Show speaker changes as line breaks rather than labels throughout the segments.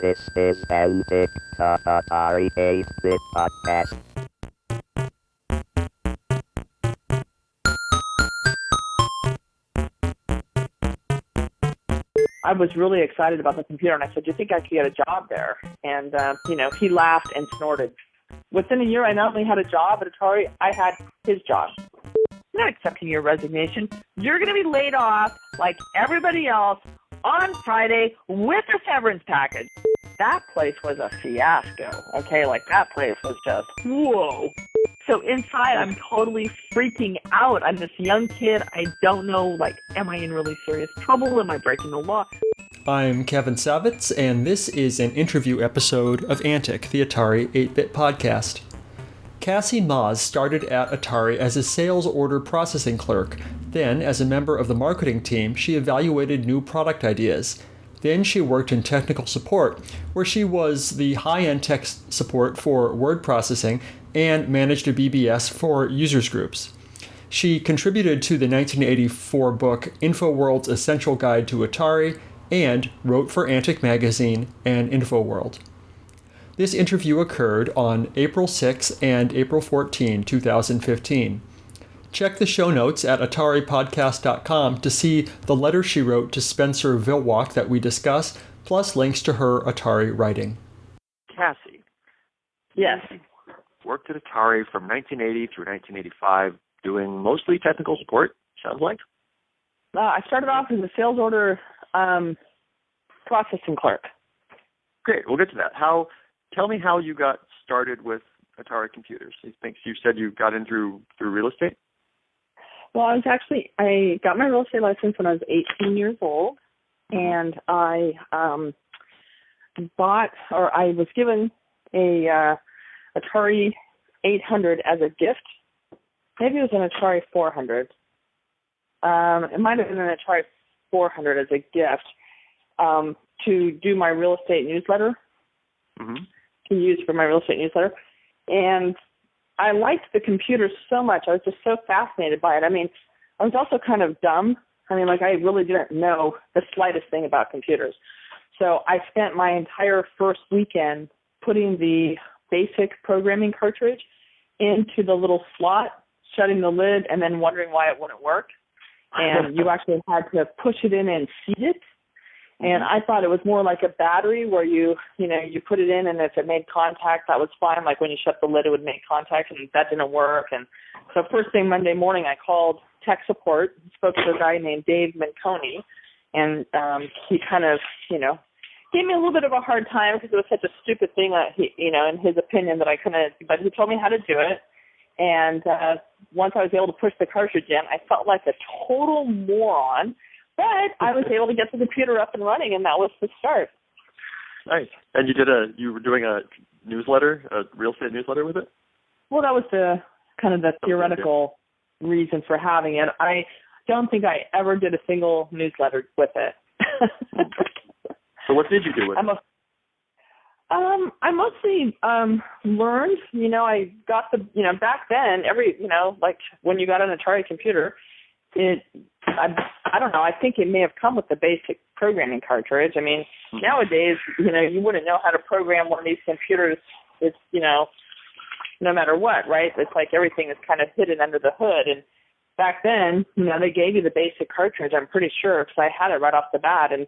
This is Antic, the Atari 8-bit podcast.
I was really excited about the computer, and I said, do you think I could get a job there? And, he laughed and snorted. Within a year, I not only had a job at Atari, I had his job. I'm not accepting your resignation. You're going to be laid off like everybody else on Friday with a severance package. That place was a fiasco, okay? Like, that place was just, whoa. So inside, I'm totally freaking out. I'm this young kid. I don't know, like, am I in really serious trouble? Am I breaking the law?
I'm Kevin Savitz, and this is an interview episode of Antic, the Atari 8-bit podcast. Cassie Maas started at Atari as a sales order processing clerk. Then, as a member of the marketing team, she evaluated new product ideas. Then she worked in technical support, where she was the high-end tech support for word processing and managed a BBS for users groups. She contributed to the 1984 book InfoWorld's Essential Guide to Atari and wrote for Antic magazine and InfoWorld. This interview occurred on April 6 and April 14, 2015. Check the show notes at ataripodcast.com to see the letter she wrote to Spencer Vilwalk that we discuss, plus links to her Atari writing.
Cassie.
Yes.
Worked at Atari from 1980 through 1985, doing mostly technical support, sounds like?
I started off as a sales order processing clerk.
Great, we'll get to that. Tell me how you got started with Atari Computers. You said you got in through real estate?
Well, I got my real estate license when I was 18 years old, and I was given a Atari 800 as a gift. Maybe it was an Atari 400. It might have been an Atari 400 as a gift to do my real estate newsletter, to use for my real estate newsletter. And I liked the computer so much. I was just so fascinated by it. I mean, I was also kind of dumb. I really didn't know the slightest thing about computers. So I spent my entire first weekend putting the basic programming cartridge into the little slot, shutting the lid, and then wondering why it wouldn't work. And you actually had to push it in and seat it. And I thought it was more like a battery where you put it in, and if it made contact, that was fine. Like when you shut the lid, it would make contact, and that didn't work. And so first thing Monday morning, I called tech support, spoke to a guy named Dave Minconi, and he kind of, gave me a little bit of a hard time because it was such a stupid thing that he, in his opinion that I couldn't, but he told me how to do it. And once I was able to push the cartridge in, I felt like a total moron. But I was able to get the computer up and running, and that was the start.
Nice. And you were doing a newsletter, a real estate newsletter with it?
Well, that was the theoretical reason for having it. I don't think I ever did a single newsletter with it.
So what did you do with it?
I mostly learned. I got back then, like when you got an Atari computer, I don't know. I think it may have come with the basic programming cartridge. I mean, nowadays, you wouldn't know how to program one of these computers. It's, no matter what, right? It's like everything is kind of hidden under the hood. And back then, they gave you the basic cartridge, I'm pretty sure, because I had it right off the bat. And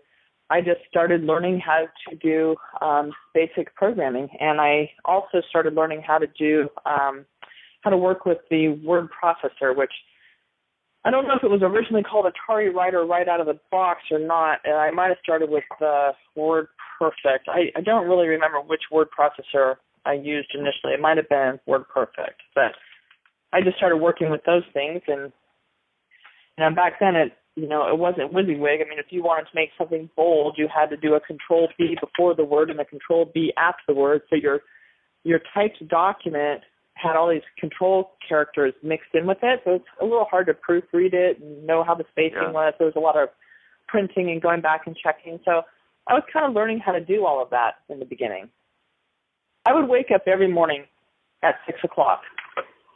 I just started learning how to do basic programming. And I also started learning how to work with the word processor, which I don't know if it was originally called Atari Writer right out of the box or not. I might have started with Word Perfect. I don't really remember which word processor I used initially. It might have been Word Perfect. But I just started working with those things. And back then, it wasn't WYSIWYG. I mean, if you wanted to make something bold, you had to do a Control B before the word and a Control B after the word. So your typed document had all these control characters mixed in with it, so it's a little hard to proofread it and know how the spacing was. There was a lot of printing and going back and checking. So I was kind of learning how to do all of that in the beginning. I would wake up every morning at 6 o'clock,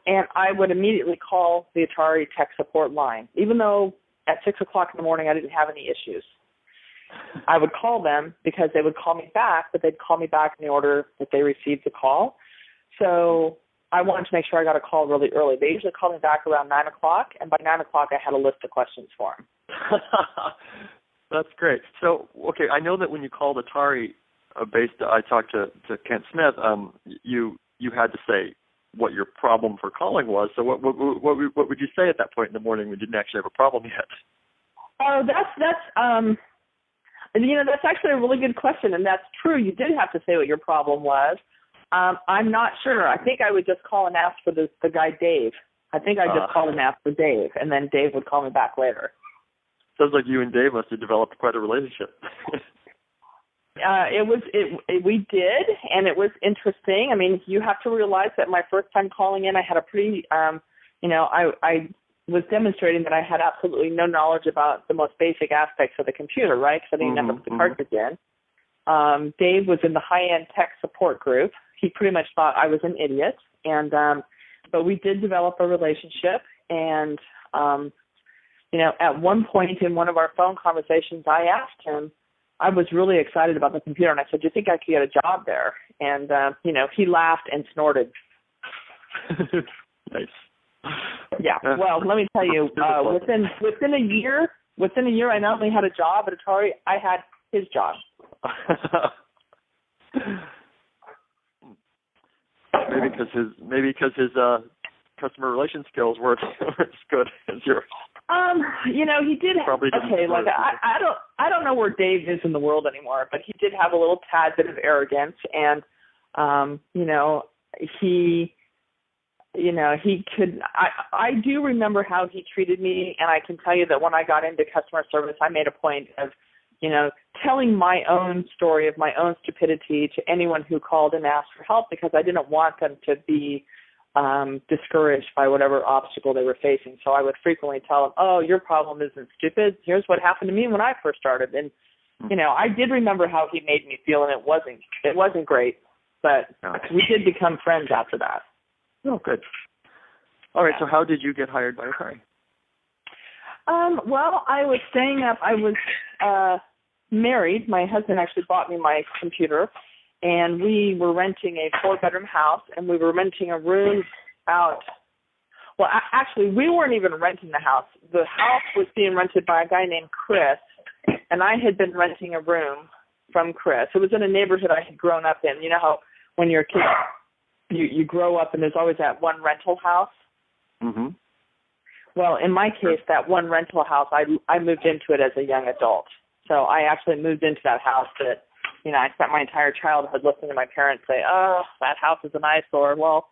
and I would immediately call the Atari tech support line, even though at 6 o'clock in the morning I didn't have any issues. I would call them because they would call me back, but they'd call me back in the order that they received the call. So I wanted to make sure I got a call really early. They usually call me back around 9 o'clock, and by 9 o'clock I had a list of questions for them.
That's great. So, okay, I know that when you called Atari, I talked to Kent Smith, you had to say what your problem for calling was. So what would you say at that point in the morning when you didn't actually have a problem yet?
Oh, that's actually a really good question, and that's true. You did have to say what your problem was. I'm not sure. I think I would just call and ask for the guy Dave. I think I just called and asked for Dave, and then Dave would call me back later.
Sounds like you and Dave must have developed quite a relationship.
We did, and it was interesting. I mean, you have to realize that my first time calling in, I had a pretty, I was demonstrating that I had absolutely no knowledge about the most basic aspects of the computer, right? Because I didn't know what the cartridge in. Dave was in the high-end tech support group. He pretty much thought I was an idiot, and but we did develop a relationship. And at one point in one of our phone conversations, I asked him. I was really excited about the computer, and I said, "Do you think I could get a job there?" And he laughed and snorted.
Nice.
Yeah. Well, let me tell you, within a year, I not only had a job at Atari, I had his job. Maybe because his customer relation skills weren't as good as yours. He did. I don't know where Dave is in the world anymore, but he did have a little tad bit of arrogance, and he could. I do remember how he treated me, and I can tell you that when I got into customer service, I made a point of, telling my own story of my own stupidity to anyone who called and asked for help, because I didn't want them to be discouraged by whatever obstacle they were facing. So I would frequently tell them, "Oh, your problem isn't stupid. Here's what happened to me when I first started." And I did remember how he made me feel, and it wasn't great, but we did become friends after that.
Oh, good. All right. So how did you get hired by Atari?
Well, I was staying up. I was married. My husband actually bought me my computer, and we were renting a 4-bedroom house, and we were renting a room out. Well, actually, we weren't even renting the house. The house was being rented by a guy named Chris, and I had been renting a room from Chris. It was in a neighborhood I had grown up in. You know how when you're a kid, you grow up and there's always that one rental house?
Mm-hmm.
Well, in my case, that one rental house, I moved into it as a young adult. So I actually moved into that house that, I spent my entire childhood listening to my parents say, "Oh, that house is an eyesore." Well,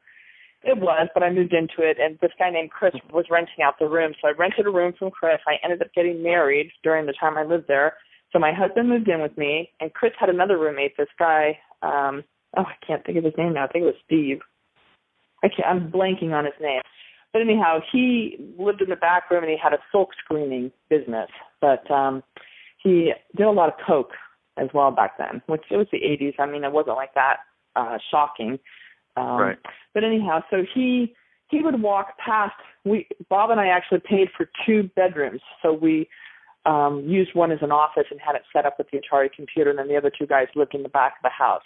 it was, but I moved into it, and this guy named Chris was renting out the room. So I rented a room from Chris. I ended up getting married during the time I lived there. So my husband moved in with me, and Chris had another roommate, this guy, I can't think of his name now. I think it was Steve. I'm blanking on his name. But anyhow, he lived in the back room, and he had a silk screening business. But he did a lot of coke as well back then, which it was the 80s. I mean, it wasn't like that shocking.
Right.
But anyhow, so he would walk past. Bob and I actually paid for 2 bedrooms. So we used one as an office and had it set up with the Atari computer, and then the other 2 guys lived in the back of the house.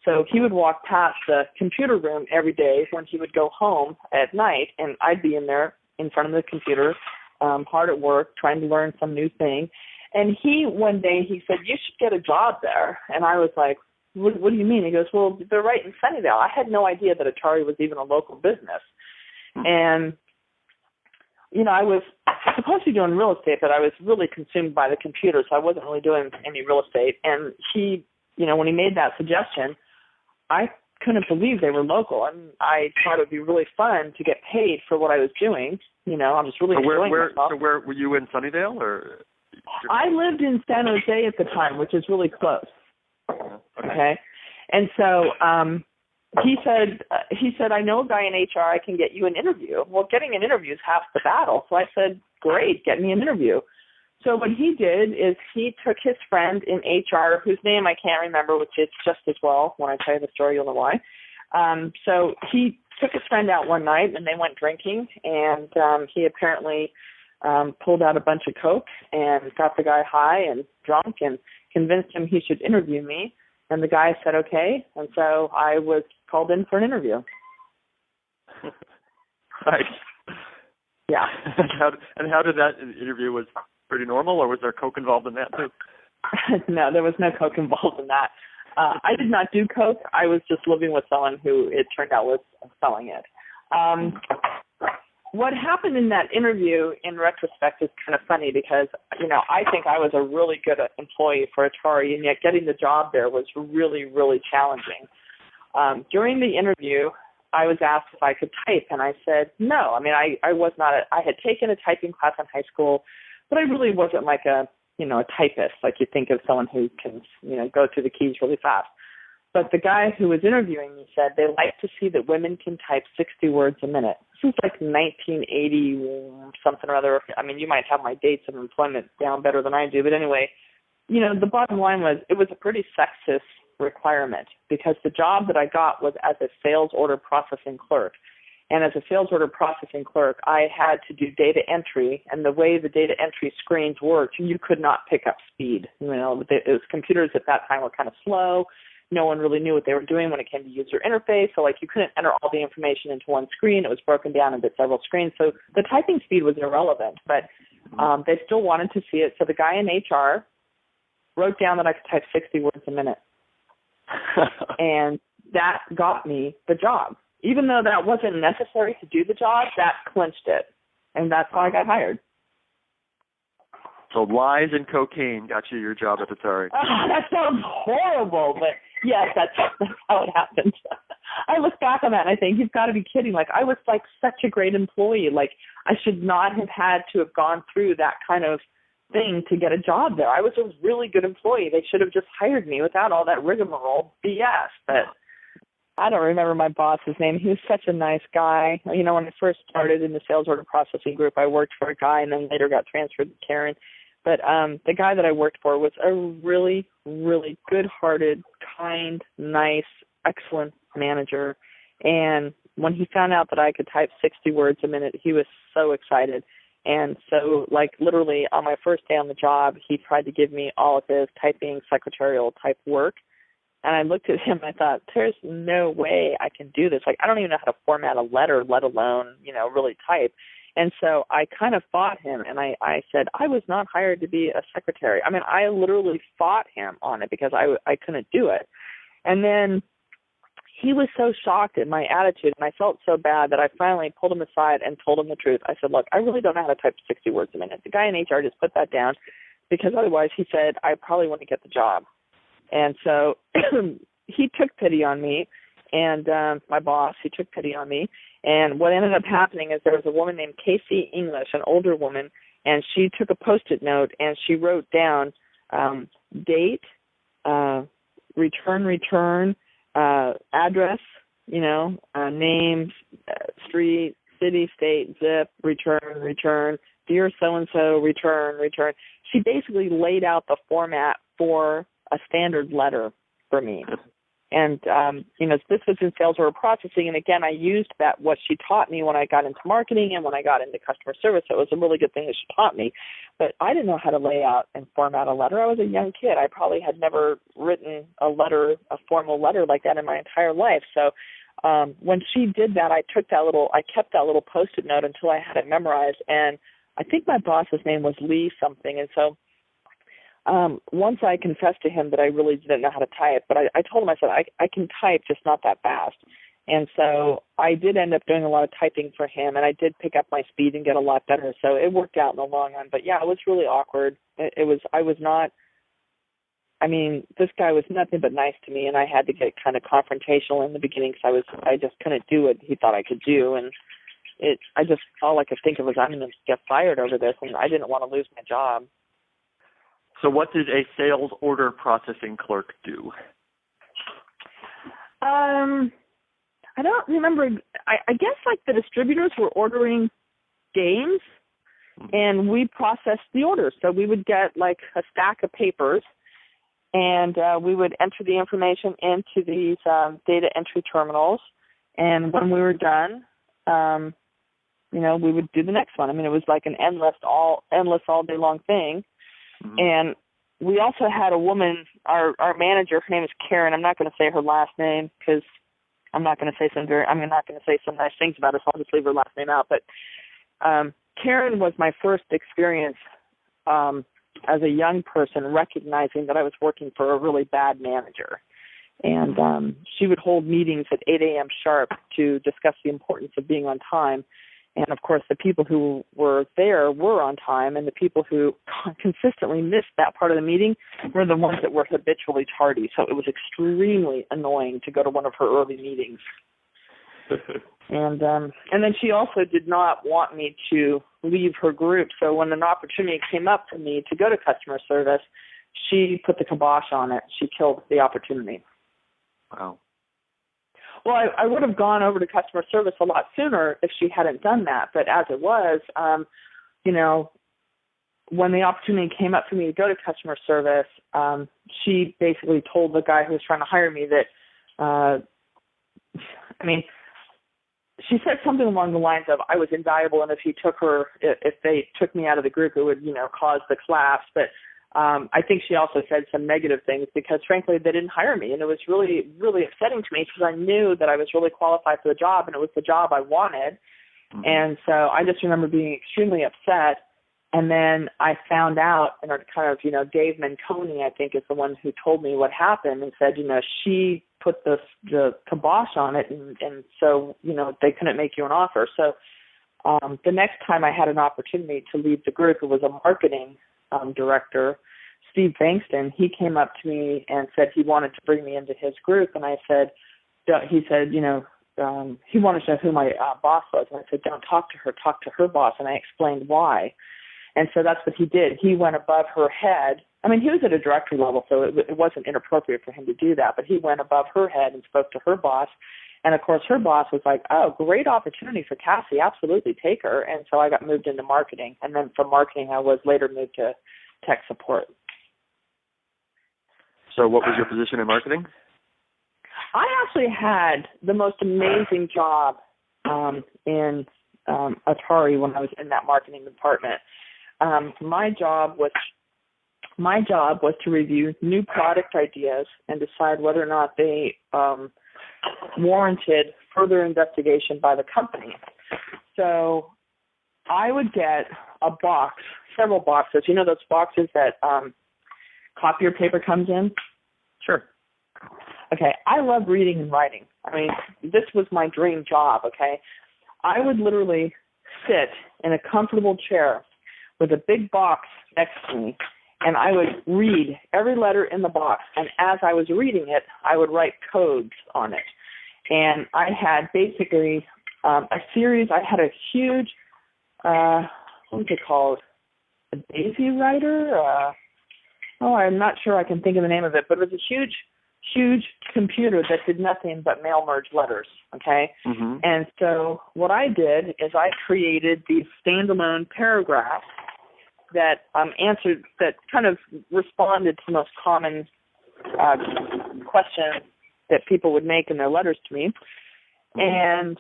So he would walk past the computer room every day when he would go home at night, and I'd be in there in front of the computer, hard at work, trying to learn some new thing. And one day he said, "You should get a job there." And I was like, what do you mean? He goes, "Well, they're right in Sunnyvale." I had no idea that Atari was even a local business. And, I was supposed to be doing real estate, but I was really consumed by the computer, so I wasn't really doing any real estate. And he, when he made that suggestion, I couldn't believe they were local, and I thought it would be really fun to get paid for what I was doing. I was really enjoying myself.
So where were you in Sunnyvale, or?
I lived in San Jose at the time, which is really close. Okay. And so he said, "I know a guy in HR. I can get you an interview." Well, getting an interview is half the battle. So I said, "Great, get me an interview." So what he did is he took his friend in HR, whose name I can't remember, which is just as well. When I tell you the story, you'll know why. So he took his friend out one night, and they went drinking, and he apparently pulled out a bunch of coke and got the guy high and drunk and convinced him he should interview me. And the guy said okay, and so I was called in for an interview.
Nice.
Yeah.
And how did that interview, was pretty normal, or was there coke involved in that too?
No, there was no coke involved in that. I did not do coke. I was just living with someone who it turned out was selling it. What happened in that interview, in retrospect, is kind of funny because, I think I was a really good employee for Atari, and yet getting the job there was really, really challenging. During the interview, I was asked if I could type, and I said no. I mean, I was not. I had taken a typing class in high school, but I really wasn't like a typist, like you think of someone who can, go through the keys really fast. But the guy who was interviewing me said they like to see that women can type 60 words a minute. This was like 1980 something or other. I mean, you might have my dates of employment down better than I do, but anyway, the bottom line was it was a pretty sexist requirement because the job that I got was as a sales order processing clerk. And as a sales order processing clerk, I had to do data entry, and the way the data entry screens worked, you could not pick up speed. Computers at that time were kind of slow. No one really knew what they were doing when it came to user interface. So, you couldn't enter all the information into one screen. It was broken down into several screens. So the typing speed was irrelevant, but they still wanted to see it. So the guy in HR wrote down that I could type 60 words a minute. And that got me the job. Even though that wasn't necessary to do the job, that clinched it. And that's how I got hired.
So lies and cocaine got you your job at Atari.
That sounds horrible, but yes, that's how it happened. I look back on that and I think, you've got to be kidding. I was such a great employee. I should not have had to have gone through that kind of thing to get a job there. I was a really good employee. They should have just hired me without all that rigmarole BS. But I don't remember my boss's name. He was such a nice guy. When I first started in the sales order processing group, I worked for a guy and then later got transferred to Karen. But the guy that I worked for was a really, really good-hearted, kind, nice, excellent manager. And when he found out that I could type 60 words a minute, he was so excited. And so, literally on my first day on the job, he tried to give me all of his typing, secretarial type work. And I looked at him and I thought, there's no way I can do this. I don't even know how to format a letter, let alone, really type. And so I kind of fought him, and I said, I was not hired to be a secretary. I mean, I literally fought him on it because I couldn't do it. And then he was so shocked at my attitude, and I felt so bad that I finally pulled him aside and told him the truth. I said, look, I really don't know how to type 60 words a minute. The guy in HR just put that down because otherwise, he said, I probably wouldn't get the job. And so he took pity on me, and my boss, he took pity on me. And what ended up happening is there was a woman named Cassie English, an older woman, and she took a Post-it note and she wrote down date, return, address, name, street, city, state, zip, return, dear so-and-so, return. She basically laid out the format for a standard letter for me. And, this was in sales order processing. And again, I used what she taught me when I got into marketing and when I got into customer service. So it was a really good thing that she taught me. But I didn't know how to lay out and format a letter. I was a young kid. I probably had never written a formal letter like that in my entire life. So when she did that, I kept that little Post-it note until I had it memorized. And I think my boss's name was Lee something. And so once I confessed to him that I really didn't know how to type, but I told him, I said, I can type, just not that fast. And so I did end up doing a lot of typing for him, and I did pick up my speed and get a lot better. So it worked out in the long run. But, yeah, it was really awkward. This guy was nothing but nice to me, and I had to get kind of confrontational in the beginning because I just couldn't do what he thought I could do. And all I could think of was I'm going to get fired over this, and I didn't want to lose my job.
So what did a sales order processing clerk do?
I don't remember. I guess the distributors were ordering games, and we processed the orders. So we would get a stack of papers, and we would enter the information into these data entry terminals. And when we were done, we would do the next one. I mean, it was like an endless all day long thing. Mm-hmm. And we also had a woman, our manager, her name is Karen. I'm not going to say her last name because I'm not going to say some nice things about her, so I'll just leave her last name out. But Karen was my first experience as a young person recognizing that I was working for a really bad manager. And she would hold meetings at 8 a.m. sharp to discuss the importance of being on time. And, of course, the people who were there were on time, and the people who consistently missed that part of the meeting were the ones that were habitually tardy. So it was extremely annoying to go to one of her early meetings. And then she also did not want me to leave her group. So when an opportunity came up for me to go to customer service, she put the kibosh on it. She killed the opportunity.
Wow.
Well, I would have gone over to customer service a lot sooner if she hadn't done that. But as it was, when the opportunity came up for me to go to customer service, she basically told the guy who was trying to hire me that, she said something along the lines of I was invaluable, and if they took me out of the group, it would, cause the collapse. But I think she also said some negative things because, frankly, they didn't hire me. And it was really, really upsetting to me because I knew that I was really qualified for the job, and it was the job I wanted. Mm-hmm. And so I just remember being extremely upset. And then I found out, and Dave Manconi, I think, is the one who told me what happened and said, she put the kibosh on it, and so, they couldn't make you an offer. So the next time I had an opportunity to leave the group, it was a marketing director, Steve Bankston. He came up to me and said he wanted to bring me into his group, and I said, he wanted to know who my boss was, and I said, don't talk to her, talk to her boss, and I explained why. And so that's what he did. He went above her head. I mean, he was at a director level, so it wasn't inappropriate for him to do that, but he went above her head and spoke to her boss. And, of course, her boss was like, oh, great opportunity for Cassie. Absolutely, take her. And so I got moved into marketing. And then from marketing, I was later moved to tech support.
So what was your position in marketing?
I actually had the most amazing job in Atari when I was in that marketing department. My job was to review new product ideas and decide whether or not they warranted further investigation by the company. So I would get a box, several boxes. You know those boxes that copier paper comes in?
Sure.
Okay, I love reading and writing. I mean, this was my dream job, okay? I would literally sit in a comfortable chair with a big box next to me, and I would read every letter in the box. And as I was reading it, I would write codes on it. And I had basically a series. I had a huge, what was it called? A daisy writer? I'm not sure I can think of the name of it, but it was a huge computer that did nothing but mail merge letters, okay? Mm-hmm. And so what I did is I created these standalone paragraphs that answered, that kind of responded to the most common questions that people would make in their letters to me. And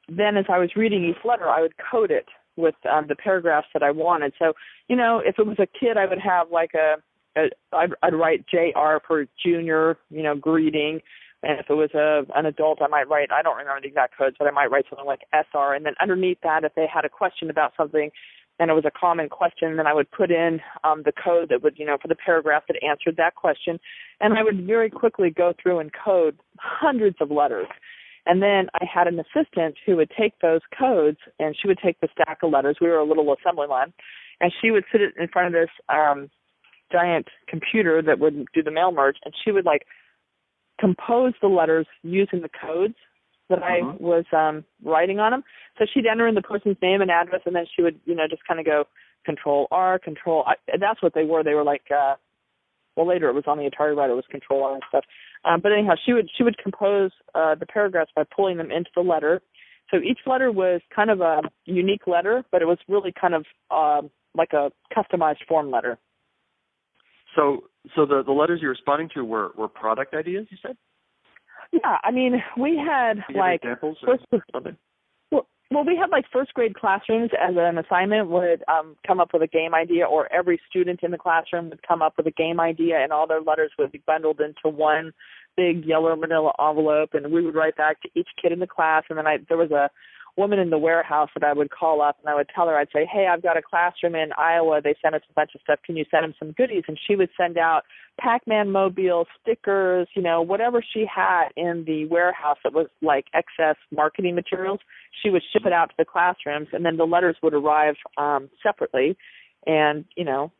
then as I was reading each letter, I would code it with the paragraphs that I wanted. So, if it was a kid, I would have like I'd write JR for junior, greeting. And if it was an adult, I might write, I don't remember the exact codes, but I might write something like SR. And then underneath that, if they had a question about something and it was a common question, then I would put in the code that would, for the paragraph that answered that question. And I would very quickly go through and code hundreds of letters. And then I had an assistant who would take those codes, and she would take the stack of letters. We were a little assembly line. And she would sit in front of this giant computer that would do the mail merge, and she would compose the letters using the codes that I was writing on them. So she'd enter in the person's name and address, and then she would, just kind of go Control-R, Control-I. That's what they were. They were later it was on the Atari writer, it was Control-R and stuff. But anyhow, she would compose the paragraphs by pulling them into the letter. So each letter was kind of a unique letter, but it was really kind of like a customized form letter.
So the letters you're responding to were product ideas, you said?
Yeah, I mean, we had
examples or something?
Well, Well, we had like first grade classrooms as an assignment would come up with a game idea, or every student in the classroom would come up with a game idea, and all their letters would be bundled into one big yellow manila envelope, and we would write back to each kid in the class. And then there was a woman in the warehouse that I would call up, and I would tell her, I'd say, hey, I've got a classroom in Iowa. They sent us a bunch of stuff. Can you send them some goodies? And she would send out Pac-Man mobiles, stickers, whatever she had in the warehouse that was like excess marketing materials. She would ship it out to the classrooms, and then the letters would arrive separately. And,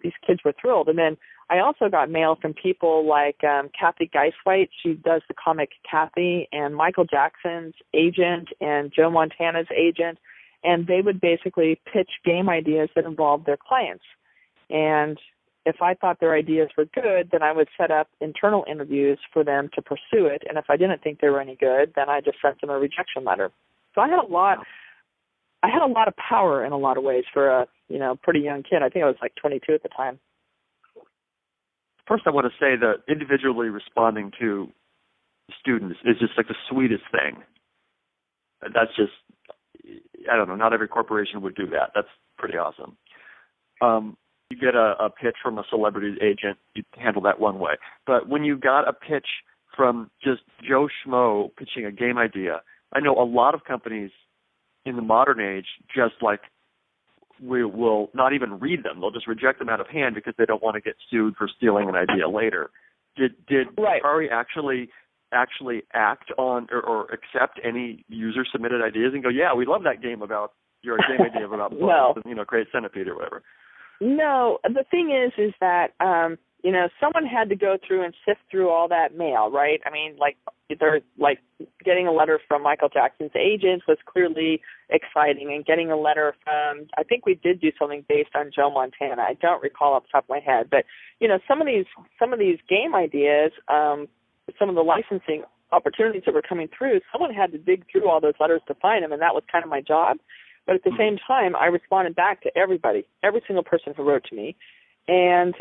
these kids were thrilled. And then I also got mail from people like Kathy Geiswhite. She does the comic Kathy, and Michael Jackson's agent and Joe Montana's agent. And they would basically pitch game ideas that involved their clients. And if I thought their ideas were good, then I would set up internal interviews for them to pursue it. And if I didn't think they were any good, then I just sent them a rejection letter. So I had a lot of power in a lot of ways for a, pretty young kid. I think I was like 22 at the time.
First, I want to say that individually responding to students is just like the sweetest thing. That's just, I don't know, not every corporation would do that. That's pretty awesome. You get a pitch from a celebrity agent, you handle that one way. But when you got a pitch from just Joe Schmo pitching a game idea, I know a lot of companies in the modern age just like we will not even read them. They'll just reject them out of hand because they don't want to get sued for stealing an idea later. Did
right.
Atari actually act on or accept any user-submitted ideas and go, yeah, we love that game about your game idea about
no.
create Centipede or whatever?
No, the thing is that someone had to go through and sift through all that mail, right? I mean, they're getting a letter from Michael Jackson's agent was clearly exciting, and getting a letter from, I think we did do something based on Joe Montana. I don't recall off the top of my head, but some of these game ideas, some of the licensing opportunities that were coming through, someone had to dig through all those letters to find them, and that was kind of my job. But at the same time, I responded back to everybody, every single person who wrote to me. And,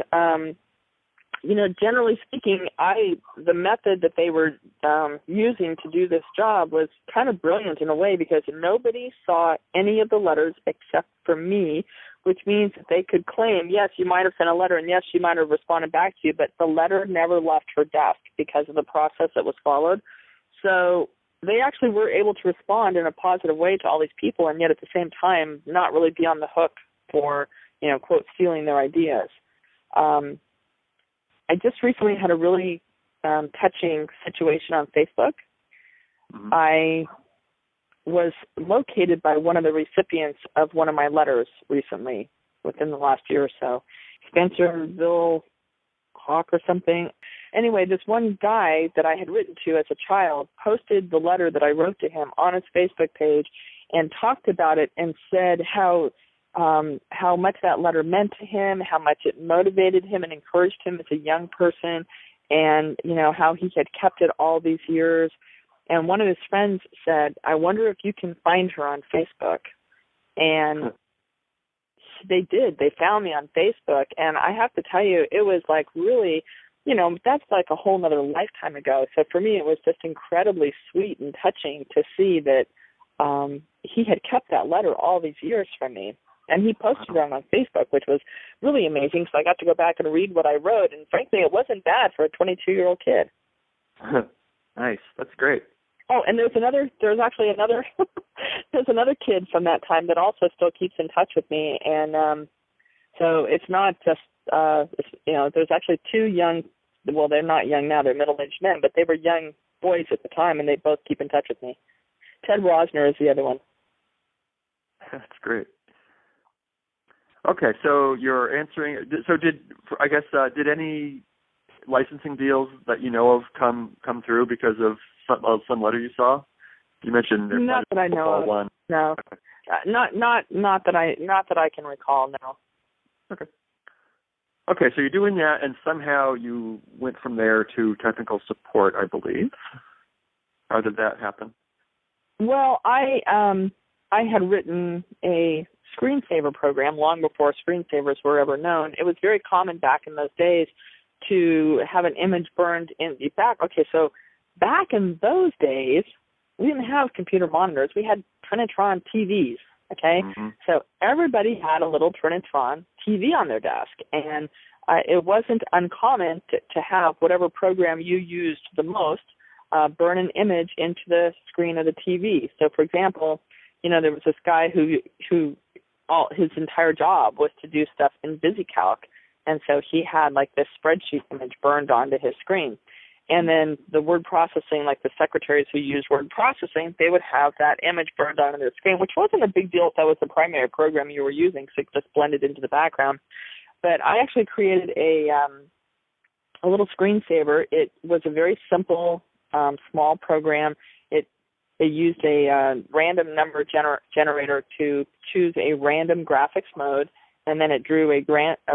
generally speaking, the method that they were using to do this job was kind of brilliant in a way, because nobody saw any of the letters except for me, which means that they could claim, yes, you might have sent a letter, and yes, she might have responded back to you, but the letter never left her desk because of the process that was followed. So they actually were able to respond in a positive way to all these people, and yet at the same time not really be on the hook for, quote, stealing their ideas. I just recently had a really touching situation on Facebook. Mm-hmm. I was located by one of the recipients of one of my letters recently, within the last year or so. Spencerville Hawk or something. Anyway, this one guy that I had written to as a child posted the letter that I wrote to him on his Facebook page and talked about it and said how much that letter meant to him, how much it motivated him and encouraged him as a young person, and, how he had kept it all these years. And one of his friends said, I wonder if you can find her on Facebook. And they did. They found me on Facebook. And I have to tell you, it was like really, that's like a whole nother lifetime ago. So for me, it was just incredibly sweet and touching to see that he had kept that letter all these years from me. And he posted it on Facebook, which was really amazing. So I got to go back and read what I wrote. And frankly, it wasn't bad for a 22-year-old kid.
Nice. That's great.
Oh, and there's another kid from that time that also still keeps in touch with me. And so it's not just, there's actually two young, well, they're not young now, they're middle-aged men, but they were young boys at the time, and they both keep in touch with me. Ted Rosner is the other one.
That's great. Okay, so you're answering. So did any licensing deals that you know of come through because of some letter you saw? You mentioned
not that I know of.
One.
No,
okay.
not that I can recall. No.
Okay. Okay, so you're doing that, and somehow you went from there to technical support, I believe. How did that happen?
Well, I had written a screensaver program long before screensavers were ever known. It was very common back in those days to have an image burned in the back. Okay, so back in those days, we didn't have computer monitors. We had Trinitron TVs. Okay, so everybody had a little Trinitron TV on their desk, and it wasn't uncommon to have whatever program you used the most burn an image into the screen of the TV. So, for example, there was this guy who his entire job was to do stuff in VisiCalc, and so he had like this spreadsheet image burned onto his screen. And then the word processing, like the secretaries who used word processing, they would have that image burned onto their screen, which wasn't a big deal if that was the primary program you were using, because it just blended into the background. But I actually created a little screensaver. It was a very simple, small program. It used a random number generator to choose a random graphics mode, and then it drew a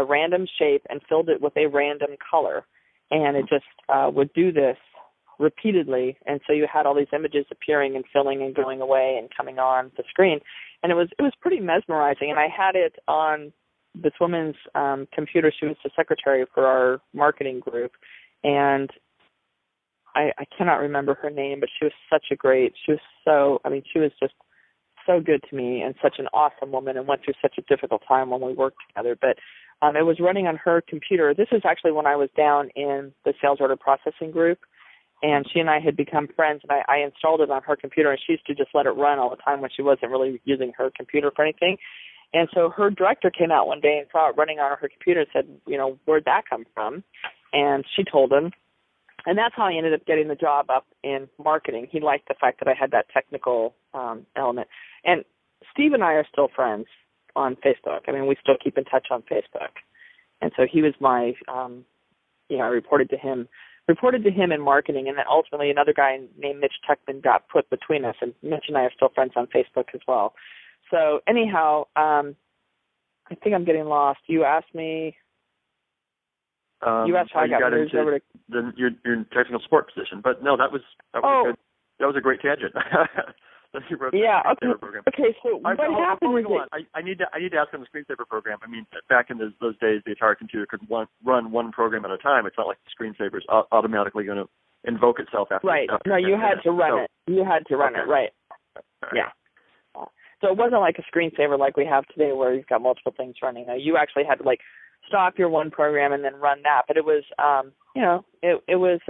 random shape and filled it with a random color. And it just would do this repeatedly, and so you had all these images appearing and filling and going away and coming on the screen, and it was pretty mesmerizing. And I had it on this woman's computer. She was the secretary for our marketing group, and I cannot remember her name, but she was just so good to me and such an awesome woman, and went through such a difficult time when we worked together. But it was running on her computer. This is actually when I was down in the sales order processing group, and she and I had become friends, and I installed it on her computer, and she used to just let it run all the time when she wasn't really using her computer for anything. And so her director came out one day and saw it running on her computer and said, where'd that come from? And she told him. And that's how I ended up getting the job up in marketing. He liked the fact that I had that technical element. And Steve and I are still friends on Facebook. I mean, we still keep in touch on Facebook. And so he was my, I reported to him in marketing, and then ultimately another guy named Mitch Tuckman got put between us, and Mitch and I are still friends on Facebook as well. So anyhow, I think I'm getting lost. You asked me. You asked how I got moved over to
your technical support position, but no, that was good. That was a great tangent.
Yeah. Okay. So what happened?
I need to ask on the screensaver program. I mean, back in those days, the Atari computer could run one program at a time. It's not like the screensaver is automatically going to invoke itself after.
Right. No, you had to run it. You had to run it. Right. Yeah. So it wasn't like a screensaver like we have today, where you've got multiple things running. You actually had to stop your one program and then run that. But it was, it was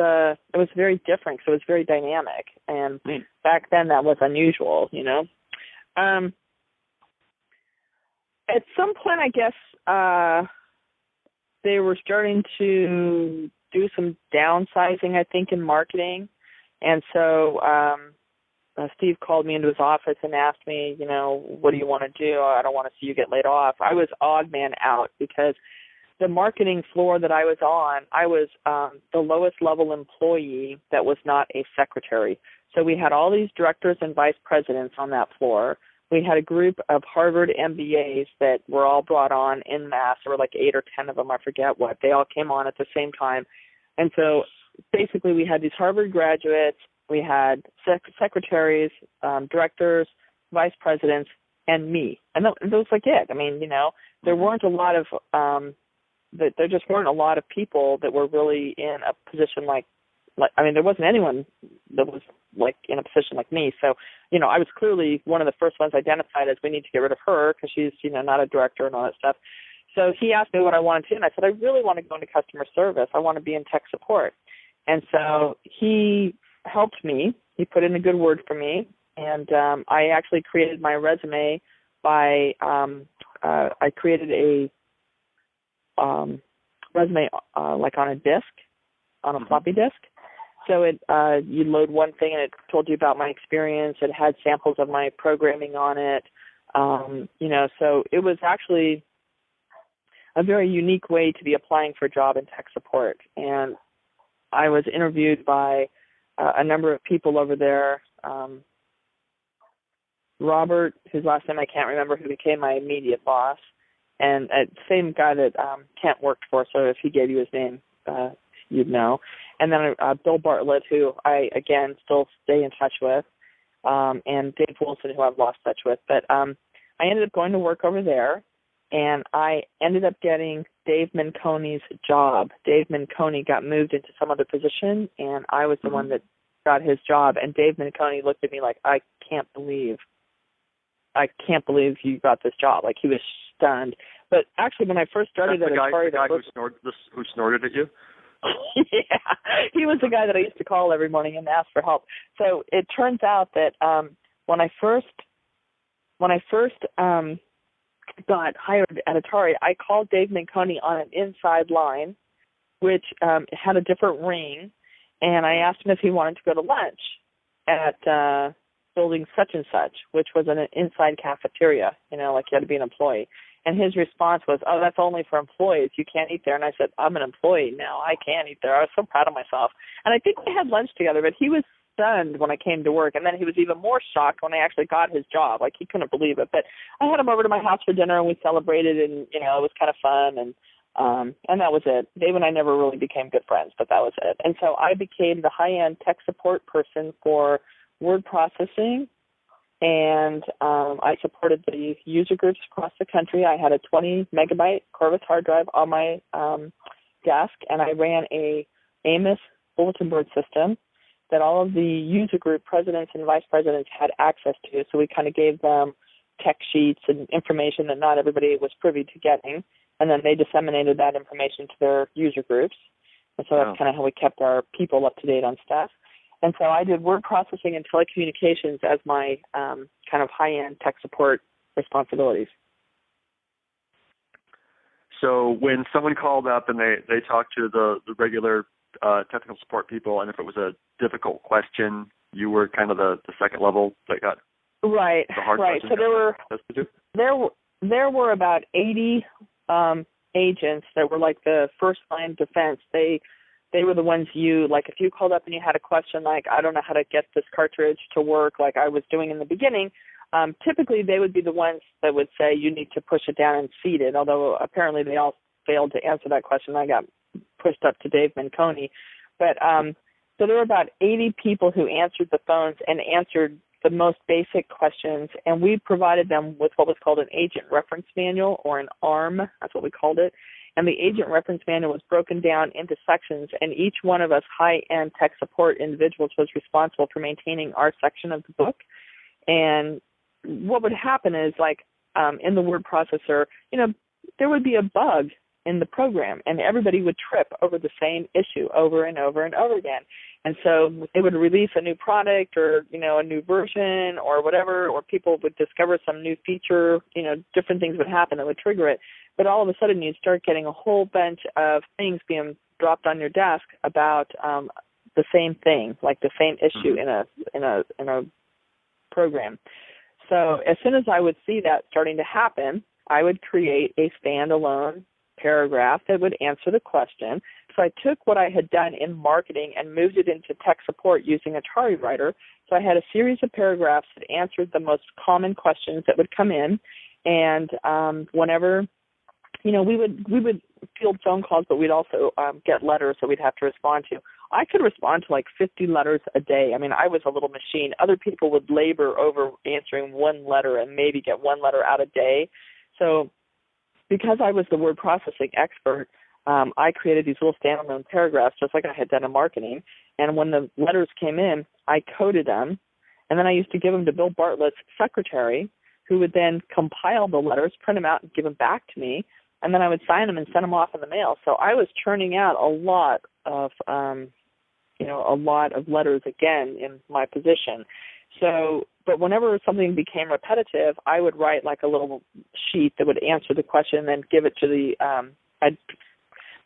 very different. So it was very dynamic, and back then that was unusual. At some point, I guess they were starting to do some downsizing, I think, in marketing, and so Steve called me into his office and asked me, what do you want to do? I don't want to see you get laid off. I was odd man out because the marketing floor that I was on, I was the lowest level employee that was not a secretary. So we had all these directors and vice presidents on that floor. We had a group of Harvard MBAs that were all brought on en masse. There were like 8 or 10 of them, I forget what. They all came on at the same time. And so basically we had these Harvard graduates, we had secretaries, directors, vice presidents, and me. And that was like it. I mean, there weren't a lot of there just weren't a lot of people that were really in a position like there wasn't anyone that was like in a position like me. So, I was clearly one of the first ones identified as we need to get rid of her because she's, not a director and all that stuff. So he asked me what I wanted to, and I said, I really want to go into customer service. I want to be in tech support. And so he helped me. He put in a good word for me, and I actually created my resume by I created a resume like on a disk, on a floppy disk. So it you load one thing and it told you about my experience. It had samples of my programming on it. So it was actually a very unique way to be applying for a job in tech support. And I was interviewed by a number of people over there. Robert, whose last name I can't remember, who became my immediate boss, and same guy that Kent worked for, so if he gave you his name, you'd know. And then Bill Bartlett, who I, again, still stay in touch with, and Dave Wilson, who I've lost touch with. But I ended up going to work over there, and I ended up getting Dave Manconi's job. Dave Manconi got moved into some other position, and I was the one that got his job. And Dave Manconi looked at me like, I can't believe I can't believe you got this job. Like, he was stunned. But actually, when I first started
That's
at Atari,
the guy who snorted at you?
Yeah, he was the guy that I used to call every morning and ask for help. So it turns out that when I first got hired at Atari, I called Dave Minconi on an inside line, which had a different ring, and I asked him if he wanted to go to lunch at building such and such, which was an inside cafeteria, like you had to be an employee. And his response was, "Oh, that's only for employees. You can't eat there." And I said, "I'm an employee now. I can't eat there." I was so proud of myself. And I think we had lunch together, but he was stunned when I came to work. And then he was even more shocked when I actually got his job. Like, he couldn't believe it. But I had him over to my house for dinner, and we celebrated, and, it was kind of fun. And that was it. Dave and I never really became good friends, but that was it. And so I became the high-end tech support person for word processing, and I supported the user groups across the country. I had a 20-megabyte Corvus hard drive on my desk, and I ran a AMOS bulletin board system that all of the user group presidents and vice presidents had access to. So we kind of gave them tech sheets and information that not everybody was privy to getting, and then they disseminated that information to their user groups. And so that's kind of how we kept our people up to date on stuff. And so I did word processing and telecommunications as my kind of high-end tech support responsibilities.
So when someone called up and they talked to the regular technical support people, and if it was a difficult question, you were kind of the second level that got
right.
The hard
right. So there were about 80 agents that were like the first line defense. They were the ones if you called up and you had a question like, I don't know how to get this cartridge to work like I was doing in the beginning, typically they would be the ones that would say you need to push it down and seed it, although apparently they all failed to answer that question. I got pushed up to Dave Minconi. But so there were about 80 people who answered the phones and answered the most basic questions, and we provided them with what was called an agent reference manual, or an ARM, that's what we called it. And the agent reference manual was broken down into sections, and each one of us high-end tech support individuals was responsible for maintaining our section of the book. And what would happen is, in the word processor, there would be a bug in the program, and everybody would trip over the same issue over and over and over again. And so they would release a new product or, a new version or whatever, or people would discover some new feature, different things would happen that would trigger it. But all of a sudden you'd start getting a whole bunch of things being dropped on your desk about the same thing, like the same issue in a program. So as soon as I would see that starting to happen, I would create a standalone paragraph that would answer the question. So I took what I had done in marketing and moved it into tech support using Atari Writer. So I had a series of paragraphs that answered the most common questions that would come in. And whenever, we would field phone calls, but we'd also get letters that we'd have to respond to. I could respond to like 50 letters a day. I mean, I was a little machine. Other people would labor over answering one letter and maybe get one letter out a day. So because I was the word processing expert, I created these little standalone paragraphs just like I had done in marketing. And when the letters came in, I coded them. And then I used to give them to Bill Bartlett's secretary, who would then compile the letters, print them out, and give them back to me. And then I would sign them and send them off in the mail. So I was churning out a lot of letters again in my position. So, but whenever something became repetitive, I would write like a little sheet that would answer the question and then give it to the, I'd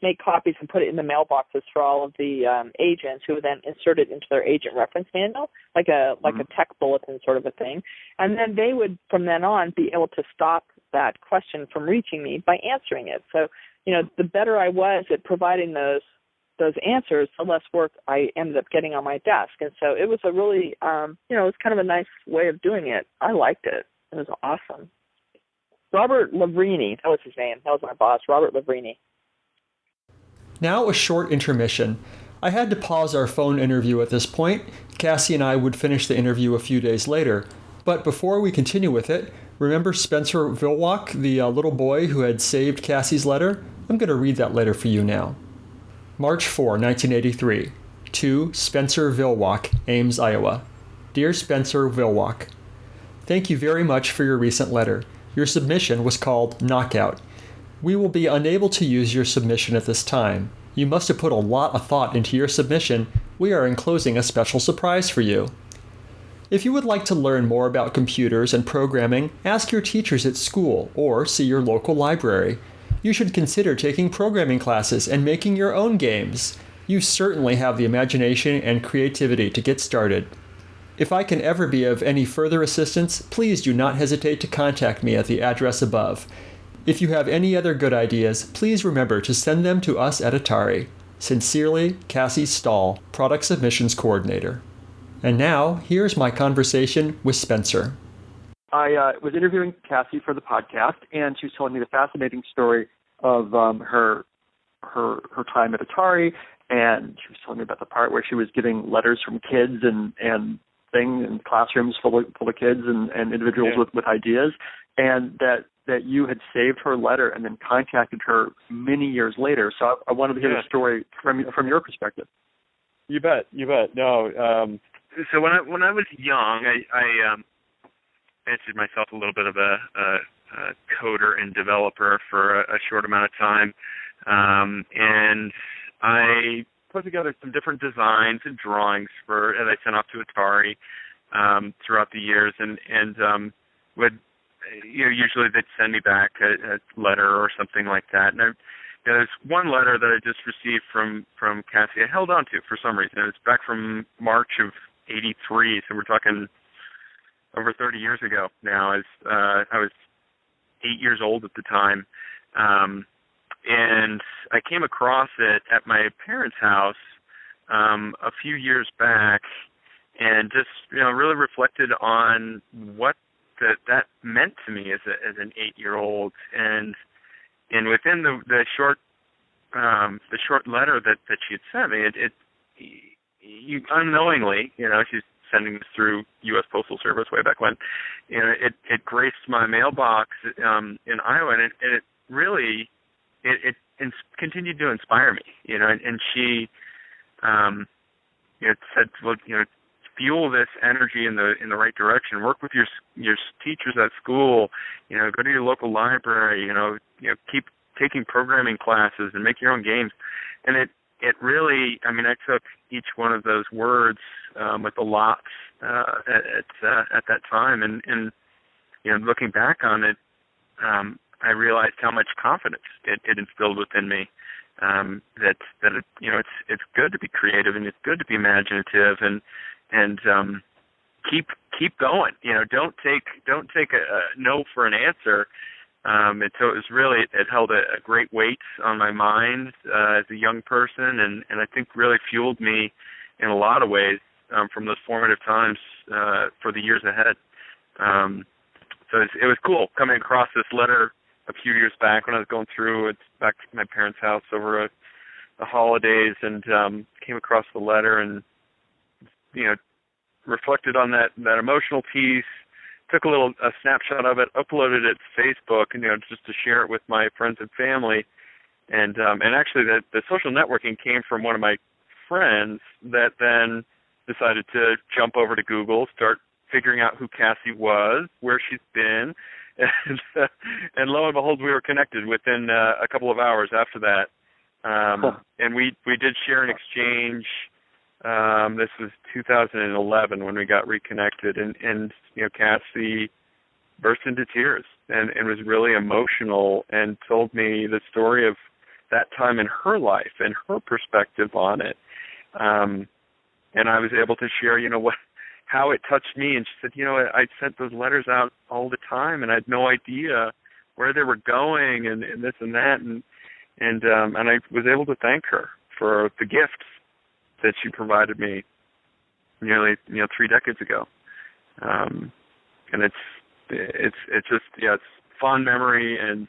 make copies and put it in the mailboxes for all of the agents, who would then insert it into their agent reference manual, like a tech bulletin sort of a thing. And then they would, from then on, be able to stop that question from reaching me by answering it. So, the better I was at providing those answers, the less work I ended up getting on my desk. And so it was a really, it was kind of a nice way of doing it. I liked it. It was awesome. Robert Lavrini, that was his name. That was my boss, Robert Lavrini.
Now a short intermission. I had to pause our phone interview at this point. Cassie and I would finish the interview a few days later. But before we continue with it, remember Spencer Vilwalk, the little boy who had saved Cassie's letter? I'm going to read that letter for you now. March 4, 1983. To Spencer Vilwalk, Ames, Iowa. Dear Spencer Vilwalk, Thank you very much for your recent letter. Your submission was called Knockout. We will be unable to use your submission at this time. You must have put a lot of thought into your submission. We are enclosing a special surprise for you. If you would like to learn more about computers and programming, ask your teachers at school or see your local library. You should consider taking programming classes and making your own games. You certainly have the imagination and creativity to get started. If I can ever be of any further assistance, please do not hesitate to contact me at the address above. If you have any other good ideas, please remember to send them to us at Atari. Sincerely, Cassie Stahl, Product Submissions Coordinator. And now, here's my conversation with Spencer.
I was interviewing Cassie for the podcast, and she was telling me the fascinating story of her time at Atari, and she was telling me about the part where she was getting letters from kids and things in classrooms full of kids and individuals with ideas, and that you had saved her letter and then contacted her many years later. So I wanted to hear the story from your perspective.
You bet. No. So when I was young, I fancied myself a little bit of a coder and developer for a short amount of time, and I put together some different designs and drawings that I sent off to Atari throughout the years, and would usually they'd send me back a letter or something like that. And there's one letter that I just received from Cassie I held on to for some reason. It was back from March of '83, so we're talking over 30 years ago now. I was 8 years old at the time, and I came across it at my parents' house a few years back, and just really reflected on what that meant to me as an 8-year-old, and within the short letter that she had sent me, you unknowingly, she's sending this through U.S. Postal Service way back when, it graced my mailbox in Iowa, and it really continued to inspire me, and she said, well, fuel this energy in the right direction. Work with your teachers at school. Go to your local library. Keep taking programming classes and make your own games. And it really, I took each one of those words with a lot at that time, and looking back on it, I realized how much confidence it instilled within me. That it's good to be creative, and it's good to be imaginative, and keep going. Don't take a no for an answer. And so it was really, it held a great weight on my mind as a young person, and I think really fueled me in a lot of ways from those formative times for the years ahead. So it was cool coming across this letter a few years back when I was going through it back to my parents' house over the holidays, and came across the letter and reflected on that emotional piece. Took a snapshot of it, uploaded it to Facebook, and just to share it with my friends and family, and actually the social networking came from one of my friends that then decided to jump over to Google, start figuring out who Cassie was, where she's been, and lo and behold, we were connected within a couple of hours after that, and we did share an exchange. This was 2011 when we got reconnected, and Cassie burst into tears and was really emotional and told me the story of that time in her life and her perspective on it. And I was able to share, how it touched me. And she said, I sent those letters out all the time, and I had no idea where they were going and this and that, and I was able to thank her for the gifts that she provided me nearly 3 decades ago, and it's just it's fond memory, and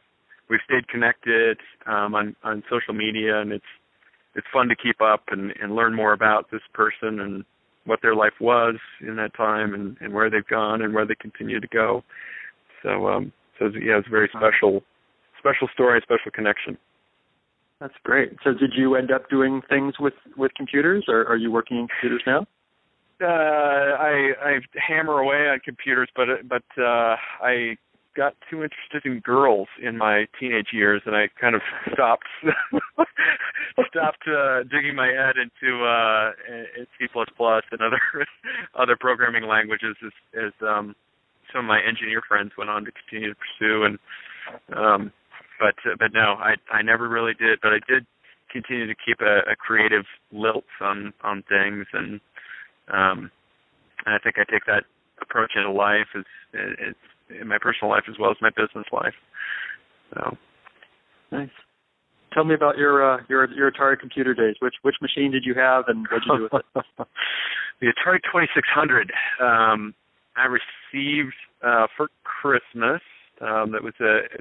we've stayed connected on social media, and it's fun to keep up and learn more about this person and what their life was in that time, and where they've gone and where they continue to go. So it's a very special story, special connection.
That's great. So did you end up doing things with computers, or are you working in computers now?
I hammer away on computers, but I got too interested in girls in my teenage years, and I kind of stopped digging my head into C++ and other programming languages as some of my engineer friends went on to continue to pursue. And but no, I never really did, but I did continue to keep a creative lilt on things, and I think I take that approach into life as in my personal life as well as my business life. So
nice. Tell me about your Atari computer days. Which machine did you have, and what did you do with it?
The Atari 2600. I received for Christmas. It was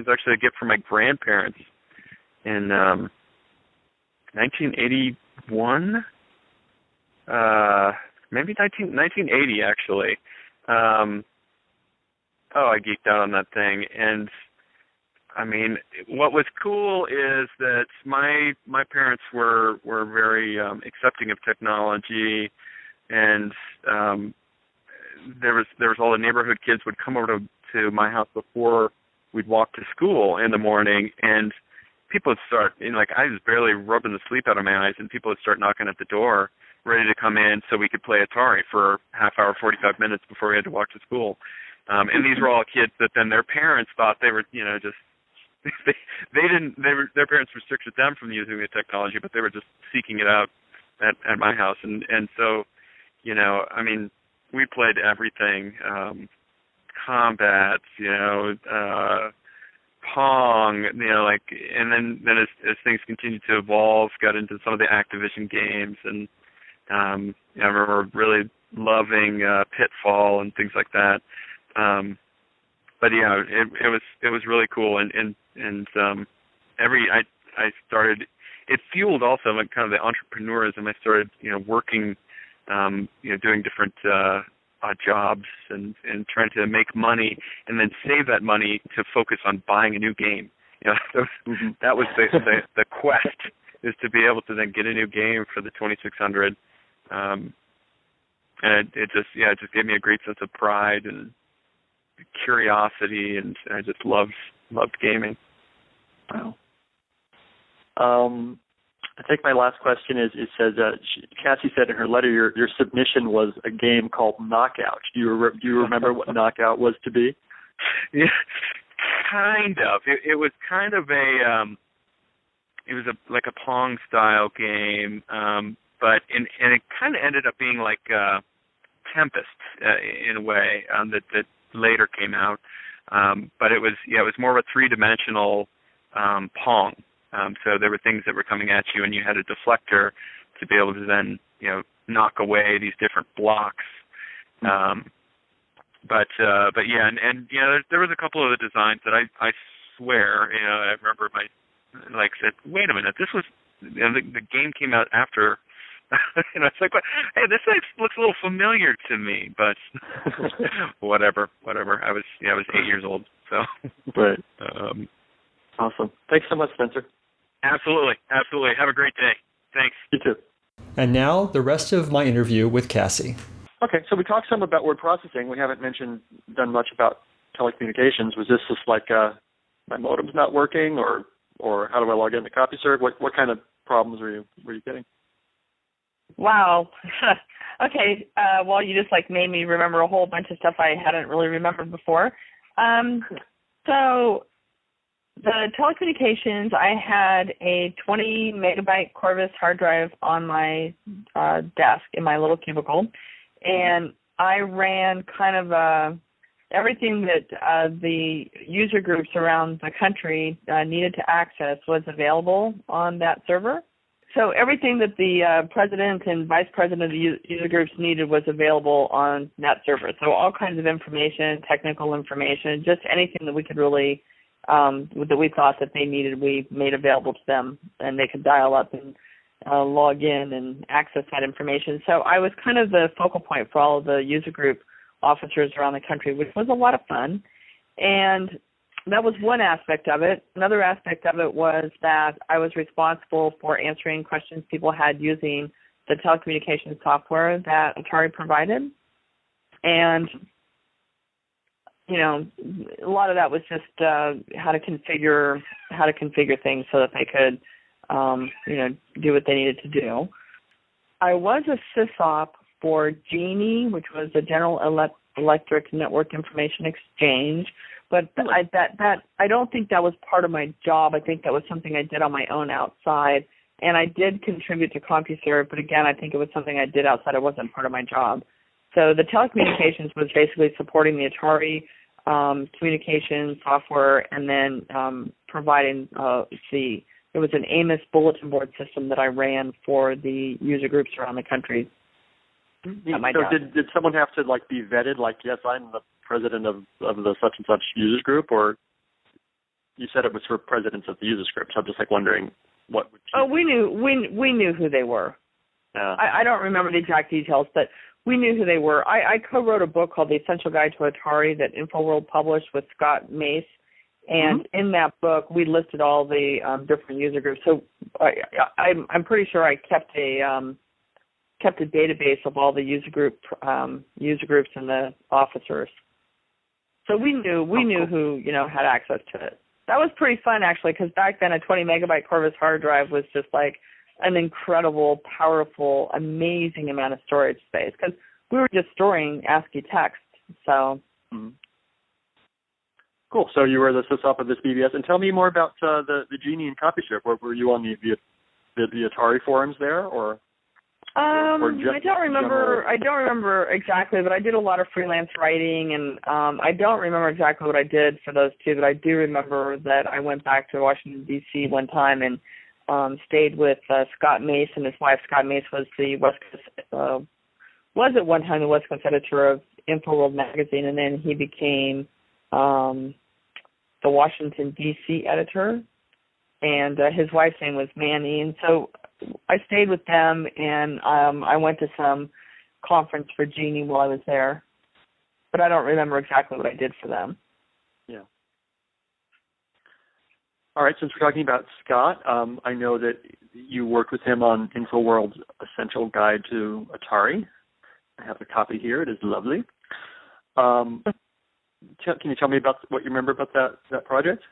actually a gift from my grandparents in 1981. Maybe 1980 actually. I geeked out on that thing, and I mean, what was cool is that my parents were very accepting of technology, and there was all the neighborhood kids would come over to my house before we'd walk to school in the morning, and people would start, like I was barely rubbing the sleep out of my eyes, and people would start knocking at the door, ready to come in so we could play Atari for half hour, 45 minutes before we had to walk to school. And these were all kids that then their parents thought they were, just their parents restricted them from using the technology, but they were just seeking it out at my house, and so, I mean, we played everything, combat, Pong, and then as things continued to evolve, got into some of the Activision games, and I remember really loving Pitfall and things like that. But yeah, it was really cool, and I started. It fueled also like kind of the entrepreneurism. I started working, doing different odd jobs and trying to make money, and then save that money to focus on buying a new game. That was the quest, is to be able to then get a new game for the 2600. And it just gave me a great sense of pride and curiosity, and I just loved gaming.
Wow. I think my last question is, it says, Cassie said in her letter, your submission was a game called Knockout. Do you remember what Knockout was to be?
Yeah, kind of. It was kind of like a Pong style game, but it kind of ended up being like Tempest in a way that later came out. But it was more of a three-dimensional Pong. So there were things that were coming at you, and you had a deflector to be able to then, knock away these different blocks. But yeah, and there was a couple of the designs that I swear, I remember said, wait a minute, this was, the game came out after. It's like, hey, this looks a little familiar to me, but whatever. I was 8 years old, so.
Right. Awesome. Thanks so much, Spencer.
Absolutely. Have a great day. Thanks.
You too.
And now the rest of my interview with Cassie.
Okay, so we talked some about word processing. We haven't done much about telecommunications. Was this just like my modem's not working, or how do I log into CompuServe? What kind of problems were you getting?
Wow. Okay. Well, you just made me remember a whole bunch of stuff I hadn't really remembered before. So the telecommunications, I had a 20 megabyte Corvus hard drive on my desk in my little cubicle, and I ran kind of everything that the user groups around the country needed to access was available on that server. So everything that the president and vice president of the user groups needed was available on that server. So all kinds of information, technical information, just anything that we could really, that we thought that they needed, we made available to them, and they could dial up and log in and access that information. So I was kind of the focal point for all of the user group officers around the country, which was a lot of fun. And that was one aspect of it. Another aspect of it was that I was responsible for answering questions people had using the telecommunications software that Atari provided. And, you know, a lot of that was just how to configure things so that they could, you know, do what they needed to do. I was a sysop for Genie, which was the General Electric Network Information Exchange, but I don't think that was part of my job. I think that was something I did on my own outside, and I did contribute to CompuServe, but again, I think it was something I did outside. It wasn't part of my job. So the telecommunications was basically supporting the Atari communication software, and then providing it was an Amos bulletin board system that I ran for the user groups around the country.
So did someone have to like be vetted? Like, yes, I'm the president of the such and such users group, or you said it was for presidents of the users groups. I'm just like wondering what.
We knew who they were. I don't remember the exact details, but we knew who they were. I co-wrote a book called The Essential Guide to Atari that InfoWorld published with Scott Maas, and in that book we listed all the different user groups. So I'm pretty sure I kept a database of all the user groups and the officers. So we knew who, you know, had access to it. That was pretty fun, actually, because back then a 20 megabyte Corvus hard drive was just like an incredible, powerful, amazing amount of storage space, because we were just storing ASCII text. So.
Cool. So you were the sysop of this BBS, and tell me more about the Genie and CompuServe. Were you on the Atari forums there, or?
I don't remember exactly, but I did a lot of freelance writing, and I don't remember exactly what I did for those two, but I do remember that I went back to Washington, D.C. one time and stayed with Scott Maas and his wife. Scott Maas was at one time the West Coast editor of InfoWorld magazine, and then he became the Washington, D.C. editor, and his wife's name was Manny, and so I stayed with them, and I went to some conference for Genie while I was there, but I don't remember exactly what I did for them.
Yeah. All right, since we're talking about Scott, I know that you worked with him on InfoWorld's Essential Guide to Atari. I have a copy here. It is lovely. Can you tell me about what you remember about that project?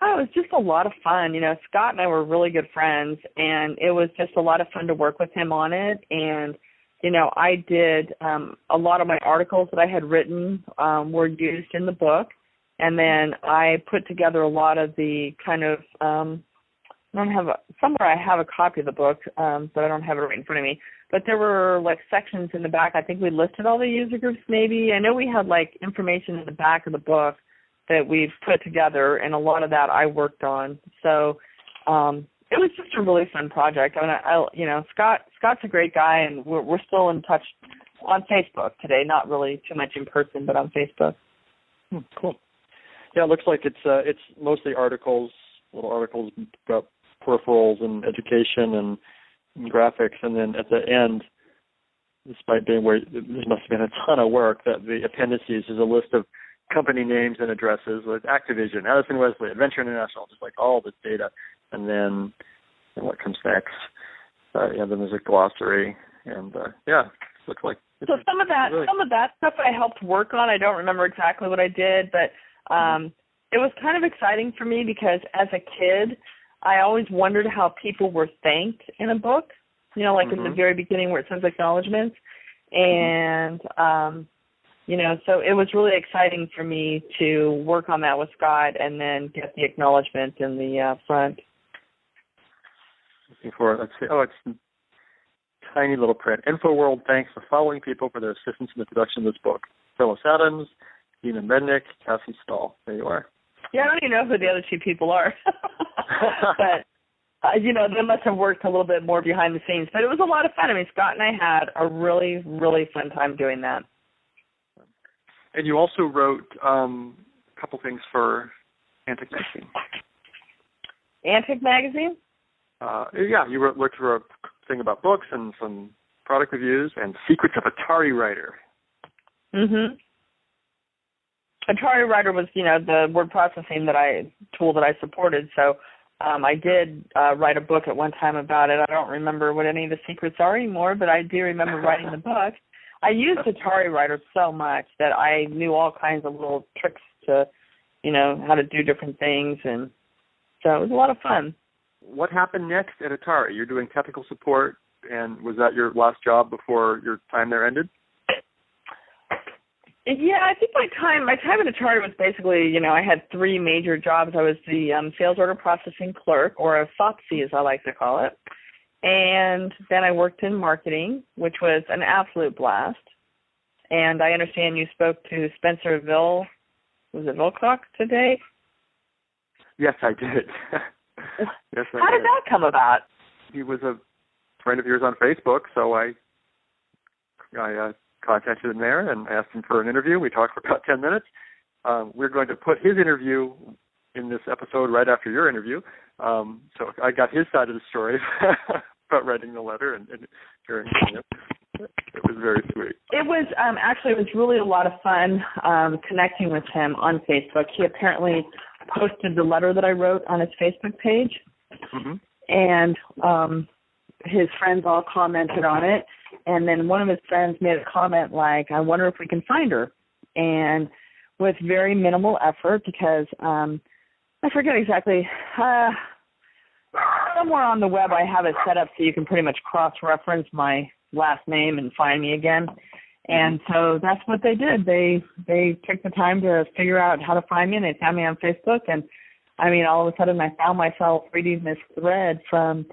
Oh, it was just a lot of fun. You know, Scott and I were really good friends, and it was just a lot of fun to work with him on it. And, you know, I did a lot of my articles that I had written were used in the book. And then I put together a lot of the kind of, somewhere I have a copy of the book, but I don't have it right in front of me. But there were, like, sections in the back. I think we listed all the user groups maybe. I know we had, like, information in the back of the book that we've put together, and a lot of that I worked on. So it was just a really fun project. I mean, Scott's a great guy, and we're still in touch on Facebook today. Not really too much in person, but on Facebook.
Cool. Yeah, it looks like it's mostly little articles about peripherals and education and graphics, and then at the end, despite being where there must have been a ton of work, that the appendices is a list of company names and addresses with Activision, Addison Wesley, Adventure International, just like all this data. And then what comes next? Then there's a glossary, and looks like.
So some of that stuff I helped work on. I don't remember exactly what I did, but it was kind of exciting for me because as a kid, I always wondered how people were thanked in a book. You know, like at the very beginning where it says acknowledgments, and you know, so it was really exciting for me to work on that with Scott and then get the acknowledgement in the front.
Looking for it. Let's see. Oh, it's tiny little print. InfoWorld thanks the following people for their assistance in the production of this book: Phyllis Adams, Dina Mednick, Cassie Stahl. There you are.
Yeah, I don't even know who the other two people are. But, you know, they must have worked a little bit more behind the scenes. But it was a lot of fun. I mean, Scott and I had a really, really fun time doing that.
And you also wrote a couple things for Antic magazine.
Antic magazine?
You worked for a thing about books and some product reviews and Secrets of Atari Writer.
Mm-hmm. Atari Writer was, you know, the word processing tool that I supported. So I did write a book at one time about it. I don't remember what any of the secrets are anymore, but I do remember writing the book. I used Atari Writer so much that I knew all kinds of little tricks to, how to do different things, and so it was a lot of fun.
What happened next at Atari? You're doing technical support, and was that your last job before your time there ended?
Yeah, I think my time at Atari was basically, I had three major jobs. I was the sales order processing clerk, or a FOPSI as I like to call it. And then I worked in marketing, which was an absolute blast. And I understand you spoke to Spencer Wilcock today?
Yes, I did. Yes, I
How did that come about?
He was a friend of yours on Facebook, so I contacted him there and asked him for an interview. We talked for about 10 minutes. We're going to put his interview in this episode right after your interview. So I got his side of the story about writing the letter and hearing from him. It was very sweet.
It was actually it was really a lot of fun connecting with him on Facebook. He apparently posted the letter that I wrote on his Facebook page, and his friends all commented on it. And then one of his friends made a comment like, "I wonder if we can find her," and with very minimal effort, because I forget exactly. Somewhere on the web I have it set up so you can pretty much cross-reference my last name and find me again. And so that's what they did. They took the time to figure out how to find me, and they found me on Facebook. And, I mean, all of a sudden I found myself reading this thread from,